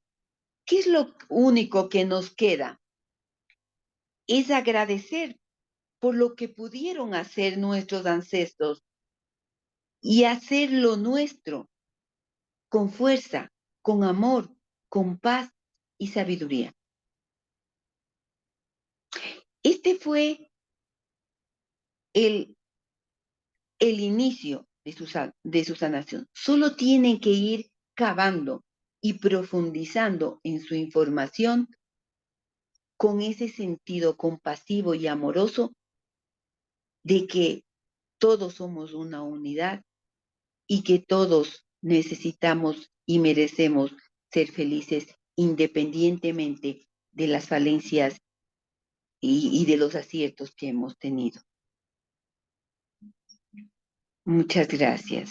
Speaker 1: ¿qué es lo único que nos queda? Es agradecer por lo que pudieron hacer nuestros ancestros y hacer lo nuestro con fuerza, con amor, con paz y sabiduría. Este fue el inicio de su sanación. Solo tienen que ir cavando y profundizando en su información con ese sentido compasivo y amoroso de que todos somos una unidad y que todos necesitamos y merecemos ser felices independientemente de las falencias y de los aciertos que hemos tenido. Muchas gracias.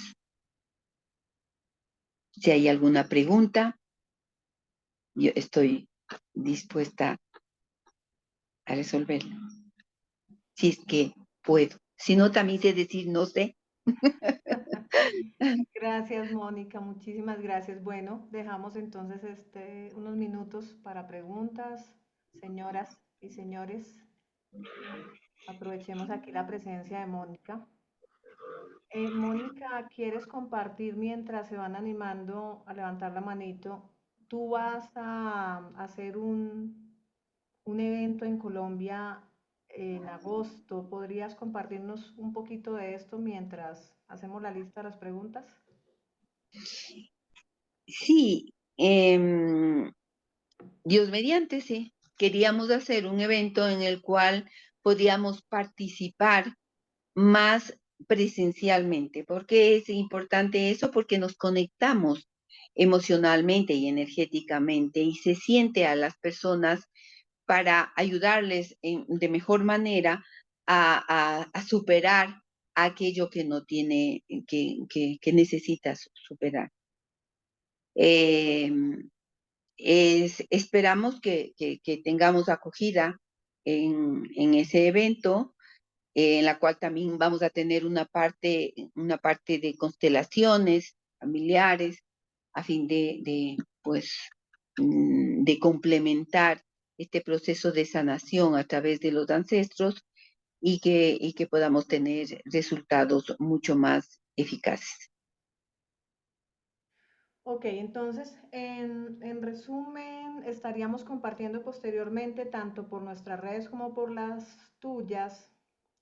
Speaker 1: Si hay alguna pregunta, yo estoy dispuesta a resolverla. Si es que puedo. Si no, también sé decir no sé.
Speaker 3: Gracias, Mónica, muchísimas gracias. Bueno, dejamos entonces unos minutos para preguntas, señoras y señores. Aprovechemos aquí la presencia de Mónica. Mónica, ¿quieres compartir mientras se van animando a levantar la manito? Tú vas a hacer un evento en Colombia en agosto. ¿Podrías compartirnos un poquito de esto mientras hacemos la lista de las preguntas?
Speaker 1: Sí, Dios mediante, sí. Queríamos hacer un evento en el cual podíamos participar más presencialmente. ¿Por qué es importante eso? Porque nos conectamos emocionalmente y energéticamente y se siente a las personas para ayudarles de mejor manera a superar aquello que no tiene, que necesita superar. Esperamos que tengamos acogida en ese evento, en la cual también vamos a tener una parte de constelaciones familiares, a fin de complementar este proceso de sanación a través de los ancestros y que podamos tener resultados mucho más eficaces.
Speaker 3: Ok, entonces, en resumen, estaríamos compartiendo posteriormente, tanto por nuestras redes como por las tuyas,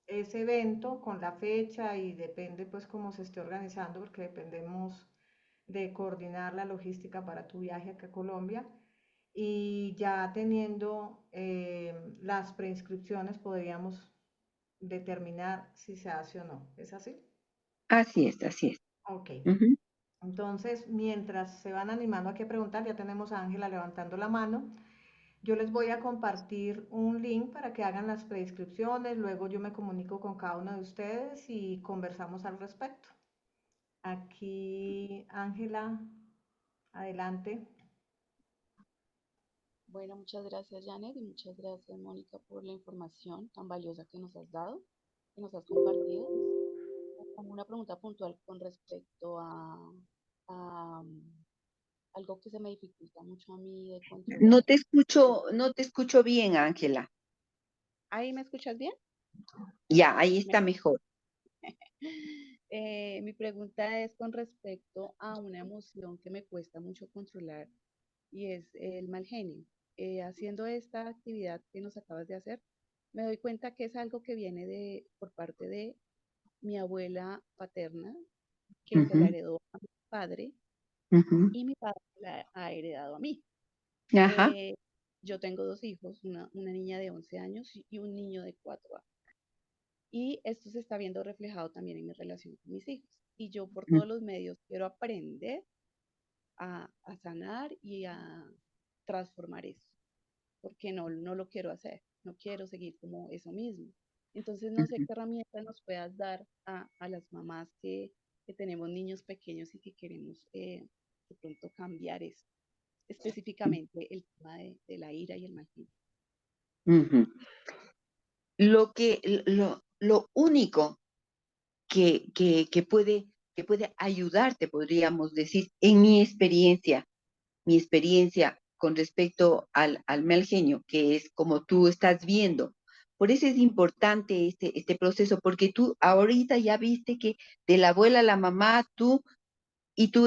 Speaker 3: ese evento con la fecha y depende pues cómo se esté organizando, porque dependemos de coordinar la logística para tu viaje acá a Colombia. Y ya teniendo las preinscripciones podríamos determinar si se hace o no. ¿Es así?
Speaker 1: Así es, así es.
Speaker 3: Ok.
Speaker 1: Ujú.
Speaker 3: Entonces, mientras se van animando aquí a preguntar, ya tenemos a Ángela levantando la mano. Yo les voy a compartir un link para que hagan las preinscripciones, luego yo me comunico con cada uno de ustedes y conversamos al respecto. Aquí, Ángela, adelante.
Speaker 5: Bueno, muchas gracias, Janet, y muchas gracias, Mónica, por la información tan valiosa que nos has dado, que nos has compartido. Tengo una pregunta puntual con respecto a algo que se me dificulta mucho a mí de controlar.
Speaker 1: No te escucho bien, Ángela.
Speaker 5: ¿Ahí me escuchas bien?
Speaker 1: Ya, ahí está
Speaker 5: Mejor.
Speaker 1: mejor.
Speaker 5: Mi pregunta es con respecto a una emoción que me cuesta mucho controlar y es el mal genio. Haciendo esta actividad que nos acabas de hacer, me doy cuenta que es algo que viene por parte de mi abuela paterna, que se la
Speaker 1: Ujú,
Speaker 5: heredó a mi padre
Speaker 1: ujú.
Speaker 5: y mi padre la ha heredado a mí.
Speaker 1: Ajá.
Speaker 5: Eh, yo tengo dos hijos, una niña de 11 años y un niño de 4 años. Y esto se está viendo reflejado también en mi relación con mis hijos. Y yo por
Speaker 1: Mm,
Speaker 5: todos los medios quiero aprender a sanar y a transformar eso, porque no lo quiero hacer, no quiero seguir como eso mismo. Entonces no sé
Speaker 1: ujú,
Speaker 5: qué herramientas nos puedas dar a las mamás que tenemos niños pequeños y que queremos de pronto cambiar eso, específicamente el tema de la ira y el mal genio.
Speaker 1: ujú. Lo único que puede ayudarte, podríamos decir, en mi experiencia con respecto al mal genio, que es como tú estás viendo. Por eso es importante este proceso, porque tú ahorita ya viste que de la abuela a la mamá, tú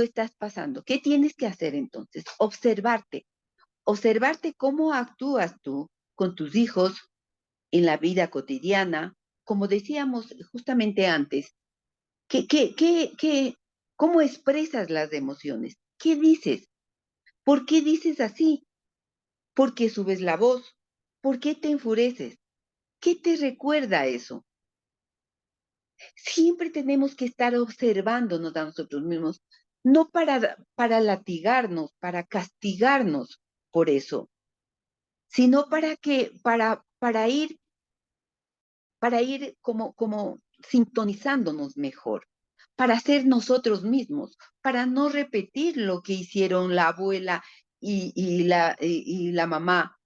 Speaker 1: estás pasando. ¿Qué tienes que hacer entonces? Observarte cómo actúas tú con tus hijos en la vida cotidiana, como decíamos justamente antes. ¿Cómo expresas las emociones? ¿Qué dices? ¿Por qué dices así? ¿Por qué subes la voz? ¿Por qué te enfureces? ¿Qué te recuerda eso? Siempre tenemos que estar observándonos a nosotros mismos, no para latigarnos, para castigarnos por eso, sino para ir como sintonizándonos mejor, para ser nosotros mismos, para no repetir lo que hicieron la abuela y la mamá,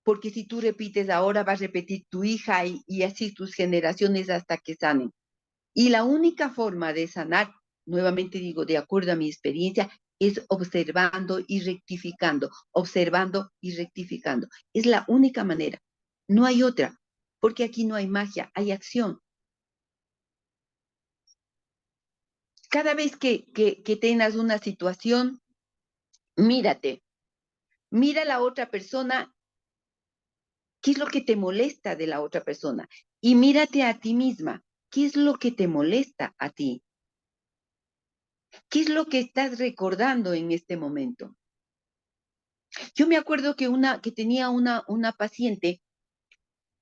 Speaker 1: porque si tú repites ahora, vas a repetir tu hija y así tus generaciones hasta que sanen. Y la única forma de sanar, nuevamente digo, de acuerdo a mi experiencia, es observando y rectificando, observando y rectificando. Es la única manera. No hay otra, porque aquí no hay magia, hay acción. Cada vez que tengas una situación, mírate, mira a la otra persona, qué es lo que te molesta de la otra persona, y mírate a ti misma, qué es lo que te molesta a ti, qué es lo que estás recordando en este momento. Yo me acuerdo que tenía una paciente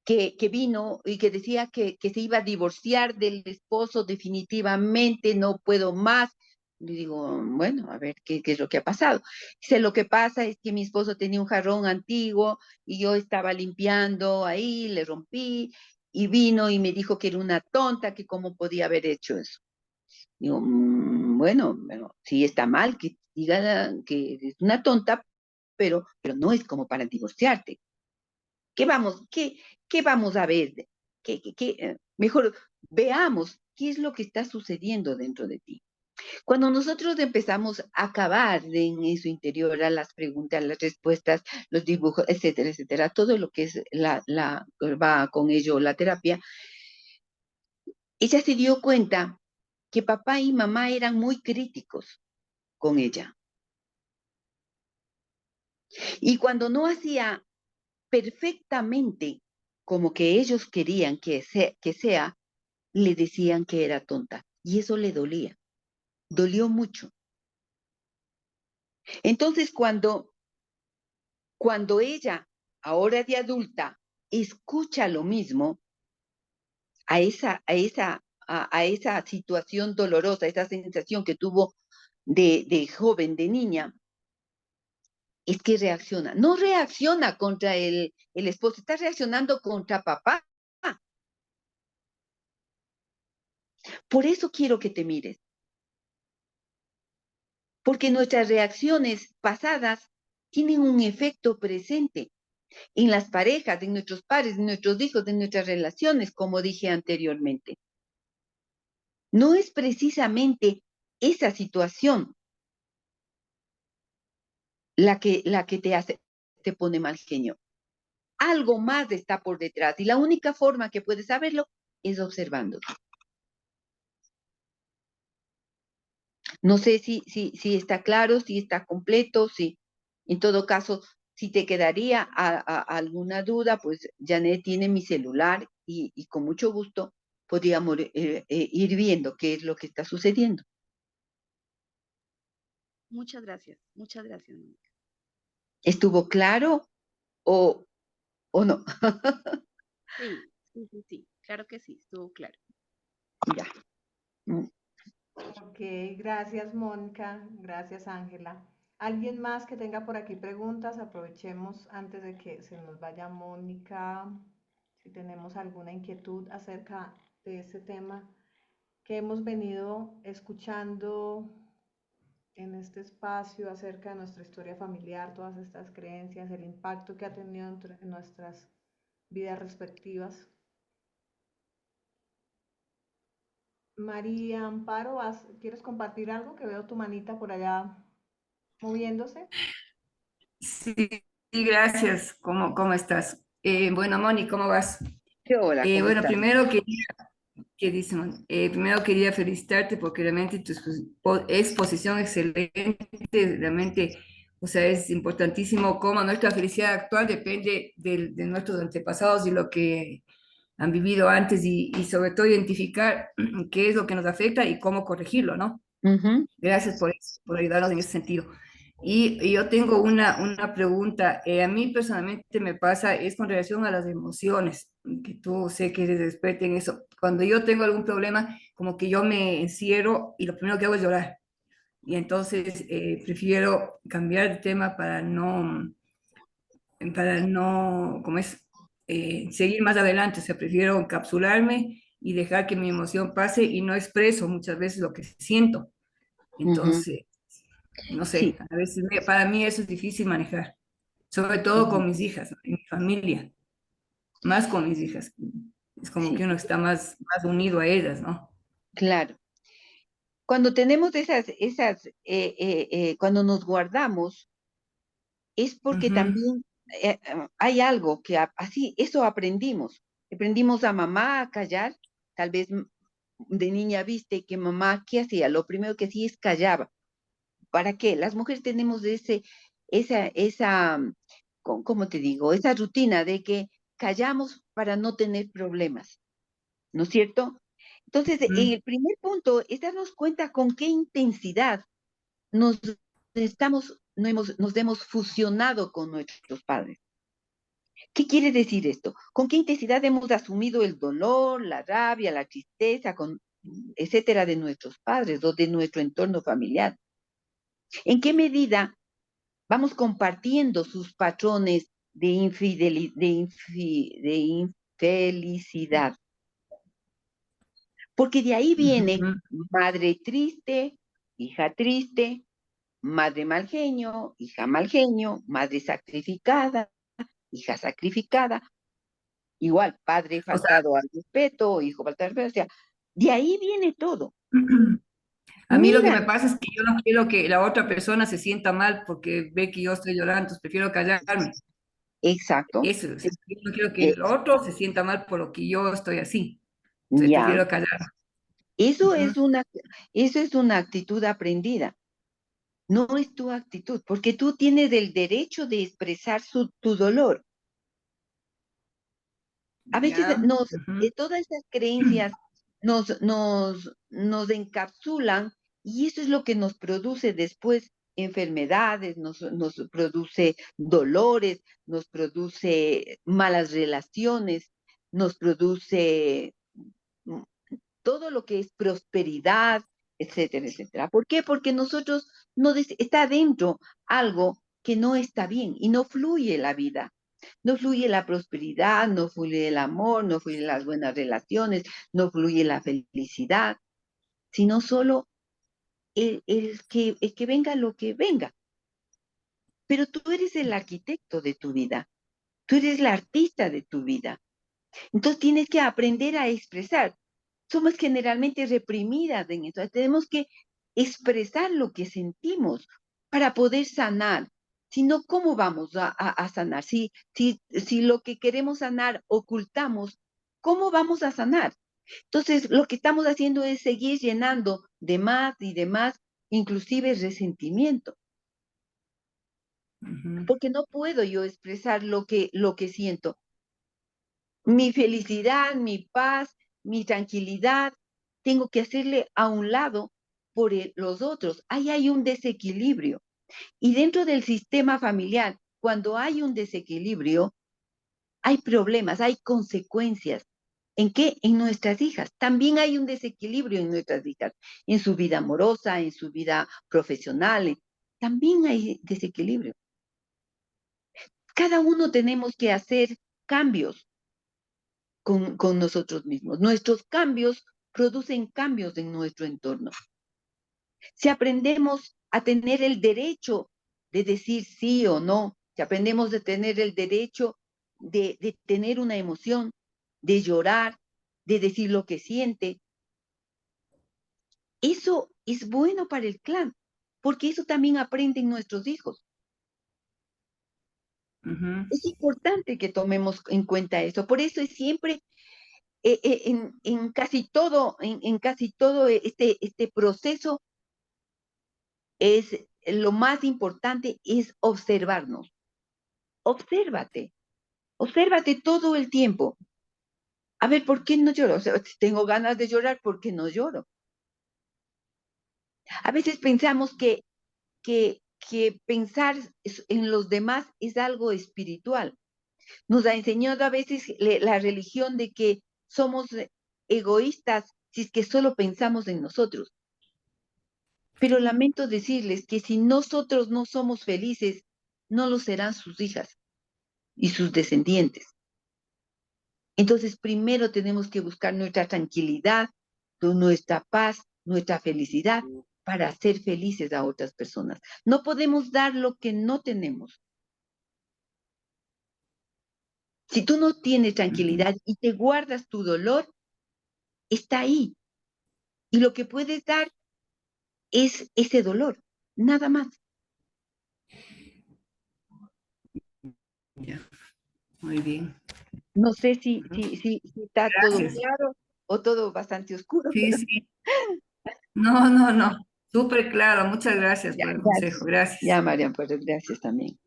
Speaker 1: que vino y que decía que se iba a divorciar del esposo definitivamente, no puedo más. Le digo, bueno, a ver, ¿qué es lo que ha pasado? Dice, lo que pasa es que mi esposo tenía un jarrón antiguo y yo estaba limpiando ahí, le rompí y vino y me dijo que era una tonta, que cómo podía haber hecho eso. Digo, bueno, sí está mal que diga que es una tonta, pero no es como para divorciarte. ¿Qué vamos a ver? Mejor veamos qué es lo que está sucediendo dentro de ti. Cuando nosotros empezamos a cavar en su interior, a las preguntas, las respuestas, los dibujos, etcétera, etcétera, todo lo que es va con ello la terapia, ella se dio cuenta que papá y mamá eran muy críticos con ella. Y cuando no hacía perfectamente como que ellos querían que sea, le decían que era tonta. Y eso le dolía. Dolió mucho. Entonces, cuando ella, ahora de adulta, escucha lo mismo, a esa situación dolorosa, esa sensación que tuvo de joven, de niña, es que reacciona. No reacciona contra el esposo, está reaccionando contra papá. Por eso quiero que te mires. Porque nuestras reacciones pasadas tienen un efecto presente en las parejas, en nuestros padres, en nuestros hijos, en nuestras relaciones, como dije anteriormente. No es precisamente esa situación la que te pone mal genio. Algo más está por detrás y la única forma que puedes saberlo es observando. No sé si está claro, si está completo, si en todo caso, si te quedaría alguna duda, pues Janet tiene mi celular y con mucho gusto podríamos ir viendo qué es lo que está sucediendo.
Speaker 5: Muchas gracias, Mónica.
Speaker 1: ¿Estuvo claro o no?
Speaker 5: Sí, sí, claro que sí, estuvo claro.
Speaker 1: Ya. Mm.
Speaker 3: Ok, gracias Mónica, gracias Ángela. ¿Alguien más que tenga por aquí preguntas? Aprovechemos antes de que se nos vaya Mónica, si tenemos alguna inquietud acerca de este tema que hemos venido escuchando en este espacio acerca de nuestra historia familiar, todas estas creencias, el impacto que ha tenido en nuestras vidas respectivas. María Amparo, ¿quieres compartir algo? Que veo tu manita por allá moviéndose.
Speaker 4: Sí, sí, gracias. ¿Cómo estás? Bueno, Moni, ¿cómo vas?
Speaker 1: Hola, ¿cómo
Speaker 4: Bueno,
Speaker 1: estás?
Speaker 4: ¿qué dice, Moni? Primero quería felicitarte porque realmente tu exposición excelente, realmente, o sea, es importantísimo cómo nuestra felicidad actual depende de nuestros antepasados y lo que han vivido antes y sobre todo identificar qué es lo que nos afecta y cómo corregirlo, ¿no?
Speaker 1: Ujú,
Speaker 4: Gracias por ayudarnos en ese sentido. Y yo tengo una pregunta. A mí personalmente me pasa, es con relación a las emociones, que tú sé que eres experta en eso. Cuando yo tengo algún problema, como que yo me encierro y lo primero que hago es llorar. Y entonces prefiero cambiar de tema ¿cómo es? Seguir más adelante. O sea, prefiero encapsularme y dejar que mi emoción pase y no expreso muchas veces lo que siento.
Speaker 1: ujú.
Speaker 4: Entonces, no sé,
Speaker 1: Sí.
Speaker 4: a veces para mí eso es difícil manejar, sobre todo
Speaker 1: Ujú.
Speaker 4: con mis hijas, ¿no? En mi familia, más con mis hijas. Es como
Speaker 1: Sí,
Speaker 4: que uno está más unido a ellas, ¿no?
Speaker 1: claro. Cuando tenemos cuando nos guardamos, es porque
Speaker 4: Ujú,
Speaker 1: también hay algo que así, eso aprendimos. Aprendimos a mamá a callar. Tal vez de niña viste que mamá, ¿qué hacía? Lo primero que hacía es callaba. ¿Para qué? Las mujeres tenemos ¿cómo te digo? Esa rutina de que callamos para no tener problemas, ¿no es cierto? Entonces,
Speaker 4: ujú,
Speaker 1: el primer punto es darnos cuenta con qué intensidad nos nos hemos fusionado con nuestros padres. ¿Qué quiere decir esto? ¿Con qué intensidad hemos asumido el dolor, la rabia, la tristeza, etcétera, de nuestros padres o de nuestro entorno familiar? ¿En qué medida vamos compartiendo sus patrones de infelicidad? Porque de ahí viene
Speaker 4: ujú.
Speaker 1: madre triste, madre mal genio, hija mal genio, madre sacrificada, hija sacrificada, igual padre
Speaker 4: O sea,
Speaker 1: faltado al respeto, hijo faltado al respeto, o sea, de ahí viene todo.
Speaker 4: A mí lo que
Speaker 1: Mira,
Speaker 4: me pasa es que yo no quiero que la otra persona se sienta mal porque ve que yo estoy llorando, entonces prefiero callarme.
Speaker 1: exacto,
Speaker 4: Eso, o sea, yo no quiero que
Speaker 1: eh,
Speaker 4: el otro se sienta mal por lo que yo estoy así. Entonces
Speaker 1: ya,
Speaker 4: prefiero callar.
Speaker 1: eso
Speaker 4: Ujú.
Speaker 1: es eso es una actitud aprendida. No es tu actitud, porque tú tienes el derecho de expresar tu dolor. A veces
Speaker 4: Ya. Ujú.
Speaker 1: todas estas creencias nos encapsulan y eso es lo que nos produce después enfermedades, nos produce dolores, nos produce malas relaciones, nos produce mm, todo lo que es prosperidad, etcétera, etcétera. ¿Por qué? Porque nosotros está dentro algo que no está bien y no fluye la vida. No fluye la prosperidad, no fluye el amor, no fluyen las buenas relaciones, no fluye la felicidad, sino solo el que venga lo que venga. Pero tú eres el arquitecto de tu vida, tú eres la artista de tu vida. Entonces tienes que aprender a expresar. Somos generalmente reprimidas en eso. Tenemos que expresar lo que sentimos para poder sanar. Si no, ¿cómo vamos a sanar? Si lo que queremos sanar ocultamos, ¿cómo vamos a sanar? Entonces, lo que estamos haciendo es seguir llenando de más y de más, inclusive resentimiento,
Speaker 4: Ujú.
Speaker 1: porque no puedo yo expresar lo que siento. Mi felicidad, mi paz, mi tranquilidad, tengo que hacerle a un lado por los otros. Ahí hay un desequilibrio. Y dentro del sistema familiar, cuando hay un desequilibrio, hay problemas, hay consecuencias. ¿En qué? En nuestras hijas. También hay un desequilibrio en nuestras hijas, en su vida amorosa, en su vida profesional. También hay desequilibrio. Cada uno tenemos que hacer cambios con nosotros mismos. Nuestros cambios producen cambios en nuestro entorno. Si aprendemos a tener el derecho de decir sí o no, si aprendemos a tener el derecho de tener una emoción, de llorar, de decir lo que siente, eso es bueno para el clan, porque eso también aprenden nuestros hijos.
Speaker 4: Ujú.
Speaker 1: Es importante que tomemos en cuenta eso. Por eso es siempre en casi todo este proceso lo más importante es observarnos. Obsérvate, obsérvate todo el tiempo. A ver, ¿por qué no lloro? O sea, si tengo ganas de llorar, ¿por qué no lloro? A veces pensamos que pensar en los demás es algo espiritual. Nos ha enseñado a veces la religión de que somos egoístas si es que solo pensamos en nosotros. Pero lamento decirles que si nosotros no somos felices, no lo serán sus hijas y sus descendientes. Entonces, primero tenemos que buscar nuestra tranquilidad, nuestra paz, nuestra felicidad para hacer felices a otras personas. No podemos dar lo que no tenemos. Si tú no tienes
Speaker 4: Ujú.
Speaker 1: tranquilidad y te guardas tu dolor, está ahí. Y lo que puedes dar es ese dolor, nada más.
Speaker 4: Ya, muy bien.
Speaker 1: No sé
Speaker 4: Ujú.
Speaker 1: si está todo
Speaker 4: Gracias.
Speaker 1: claro o todo bastante oscuro,
Speaker 4: Sí,
Speaker 1: pero
Speaker 4: sí. No, no, no. Súper claro. Muchas gracias
Speaker 1: ya,
Speaker 4: por el consejo.
Speaker 1: gracias. Ya,
Speaker 4: Gracias.
Speaker 1: Marian, pues gracias también.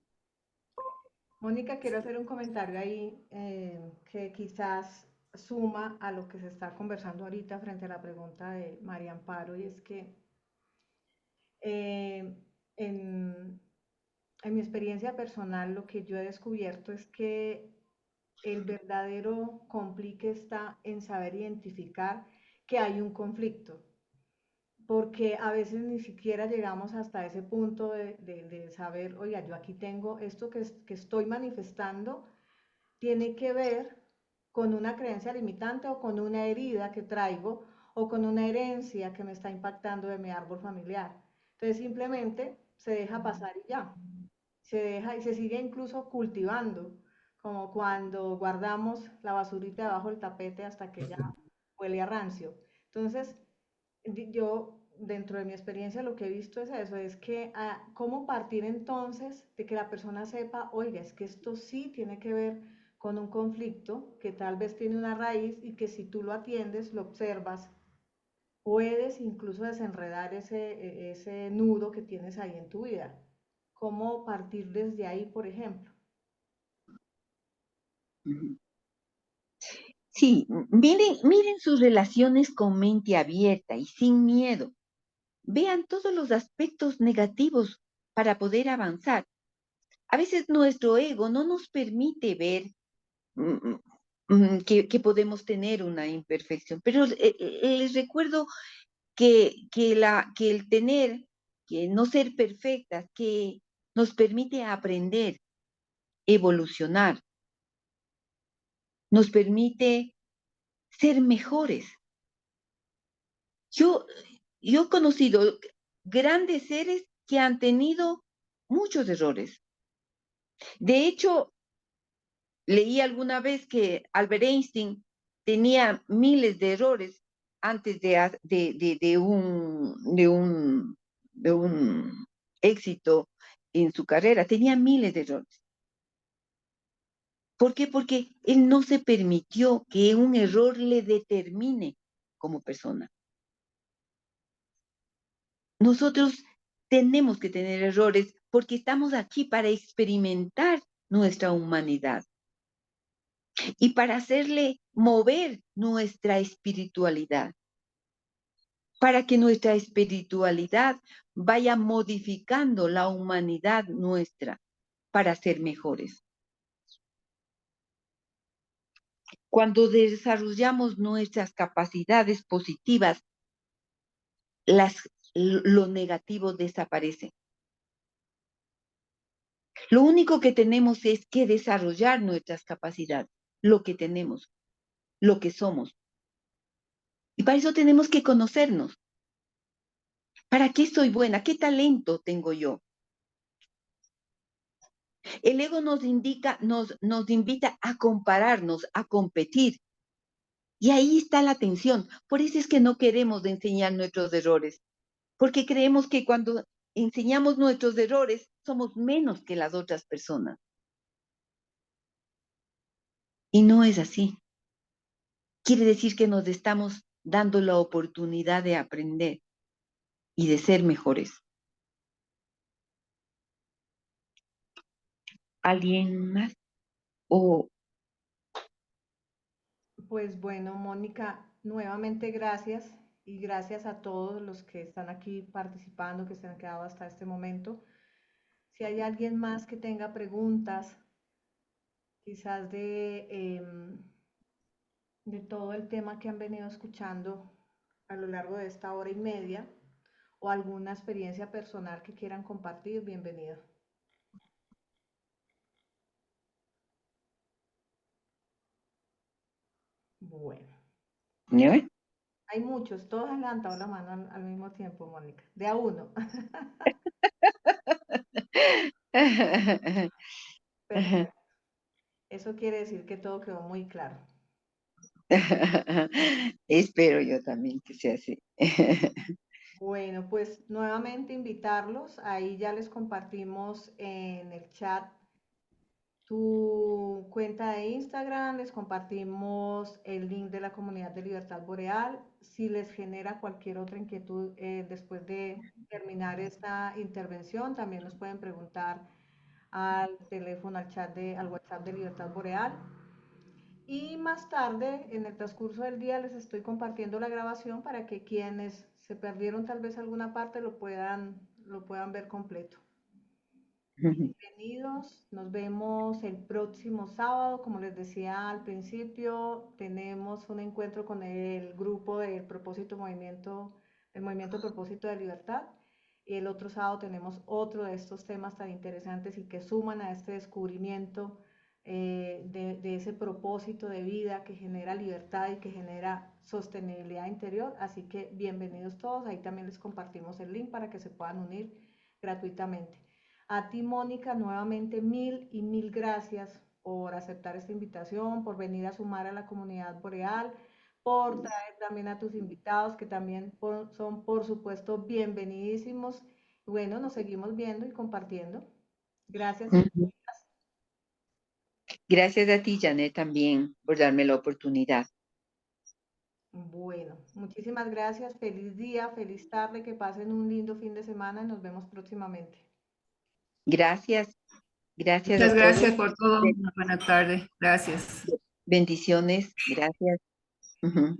Speaker 3: Mónica, quiero hacer un comentario ahí que quizás suma a lo que se está conversando ahorita frente a la pregunta de María Amparo, y es que eh, en, en mi experiencia personal lo que yo he descubierto es que el verdadero complique está en saber identificar que hay un conflicto, porque a veces ni siquiera llegamos hasta ese punto de saber, oiga, yo aquí tengo esto que estoy manifestando, tiene que ver con una creencia limitante o con una herida que traigo o con una herencia que me está impactando de mi árbol familiar. Entonces simplemente se deja pasar y ya, se deja y se sigue incluso cultivando, como cuando guardamos la basurita debajo del tapete hasta que ya huele a rancio. Entonces, yo dentro de mi experiencia lo que he visto es eso, es que cómo partir entonces de que la persona sepa, oiga, es que esto sí tiene que ver con un conflicto que tal vez tiene una raíz y que si tú lo atiendes, lo observas, puedes incluso desenredar ese nudo que tienes ahí en tu vida. ¿Cómo partir desde ahí, por ejemplo?
Speaker 1: Sí, miren sus relaciones con mente abierta y sin miedo. Vean todos los aspectos negativos para poder avanzar. A veces nuestro ego no nos permite ver mm, que podemos tener una imperfección, pero les recuerdo que el tener, que no ser perfectas, que nos permite aprender, evolucionar, nos permite ser mejores. Yo, yo he conocido grandes seres que han tenido muchos errores. De hecho, leí alguna vez que Albert Einstein tenía miles de errores antes de un éxito en su carrera. Tenía miles de errores. ¿Por qué? Porque él no se permitió que un error le determine como persona. Nosotros tenemos que tener errores porque estamos aquí para experimentar nuestra humanidad y para hacerle mover nuestra espiritualidad, para que nuestra espiritualidad vaya modificando la humanidad nuestra para ser mejores. Cuando desarrollamos nuestras capacidades positivas, lo negativo desaparece. Lo único que tenemos es que desarrollar nuestras capacidades, lo que tenemos, lo que somos. Y para eso tenemos que conocernos. ¿Para qué soy buena? ¿Qué talento tengo yo? El ego nos invita a compararnos, a competir. Y ahí está la tensión. Por eso es que no queremos enseñar nuestros errores. Porque creemos que cuando enseñamos nuestros errores, somos menos que las otras personas. Y no es así. Quiere decir que nos estamos dando la oportunidad de aprender y de ser mejores. ¿Alguien más? O
Speaker 3: Pues bueno, Mónica, nuevamente gracias y gracias a todos los que están aquí participando, que se han quedado hasta este momento. Si hay alguien más que tenga preguntas, quizás de todo el tema que han venido escuchando a lo largo de esta hora y media, o alguna experiencia personal que quieran compartir, bienvenido. Bueno,
Speaker 1: ¿no?
Speaker 3: hay muchos, todos han levantado la mano al mismo tiempo, Mónica, de a uno. Perfecto. Eso quiere decir que todo quedó muy claro.
Speaker 1: Espero yo también que sea así.
Speaker 3: Bueno, pues nuevamente invitarlos. Ahí ya les compartimos en el chat tu cuenta de Instagram, les compartimos el link de la comunidad de Libertad Boreal. Si les genera cualquier otra inquietud después de terminar esta intervención, también nos pueden preguntar al teléfono, al WhatsApp de Libertad Boreal. Y más tarde, en el transcurso del día, les estoy compartiendo la grabación para que quienes se perdieron tal vez alguna parte lo puedan ver completo. Bienvenidos, nos vemos el próximo sábado. Como les decía al principio, tenemos un encuentro con el grupo del el Movimiento Propósito de Libertad. Y el otro sábado tenemos otro de estos temas tan interesantes y que suman a este descubrimiento de ese propósito de vida que genera libertad y que genera sostenibilidad interior. Así que bienvenidos todos. Ahí también les compartimos el link para que se puedan unir gratuitamente. A ti, Mónica, nuevamente mil y mil gracias por aceptar esta invitación, por venir a sumar a la comunidad boreal, por traer también a tus invitados, que también son, por supuesto, bienvenidísimos. Bueno, nos seguimos viendo y compartiendo. Gracias.
Speaker 1: Ujú. Gracias a ti, Janet, también por darme la oportunidad.
Speaker 3: Bueno, muchísimas gracias. Feliz día, feliz tarde, que pasen un lindo fin de semana y nos vemos próximamente.
Speaker 1: Gracias, gracias
Speaker 4: Muchas
Speaker 1: a todos.
Speaker 4: gracias por todo. Una buena tarde. Gracias.
Speaker 1: Bendiciones, gracias. Ujú.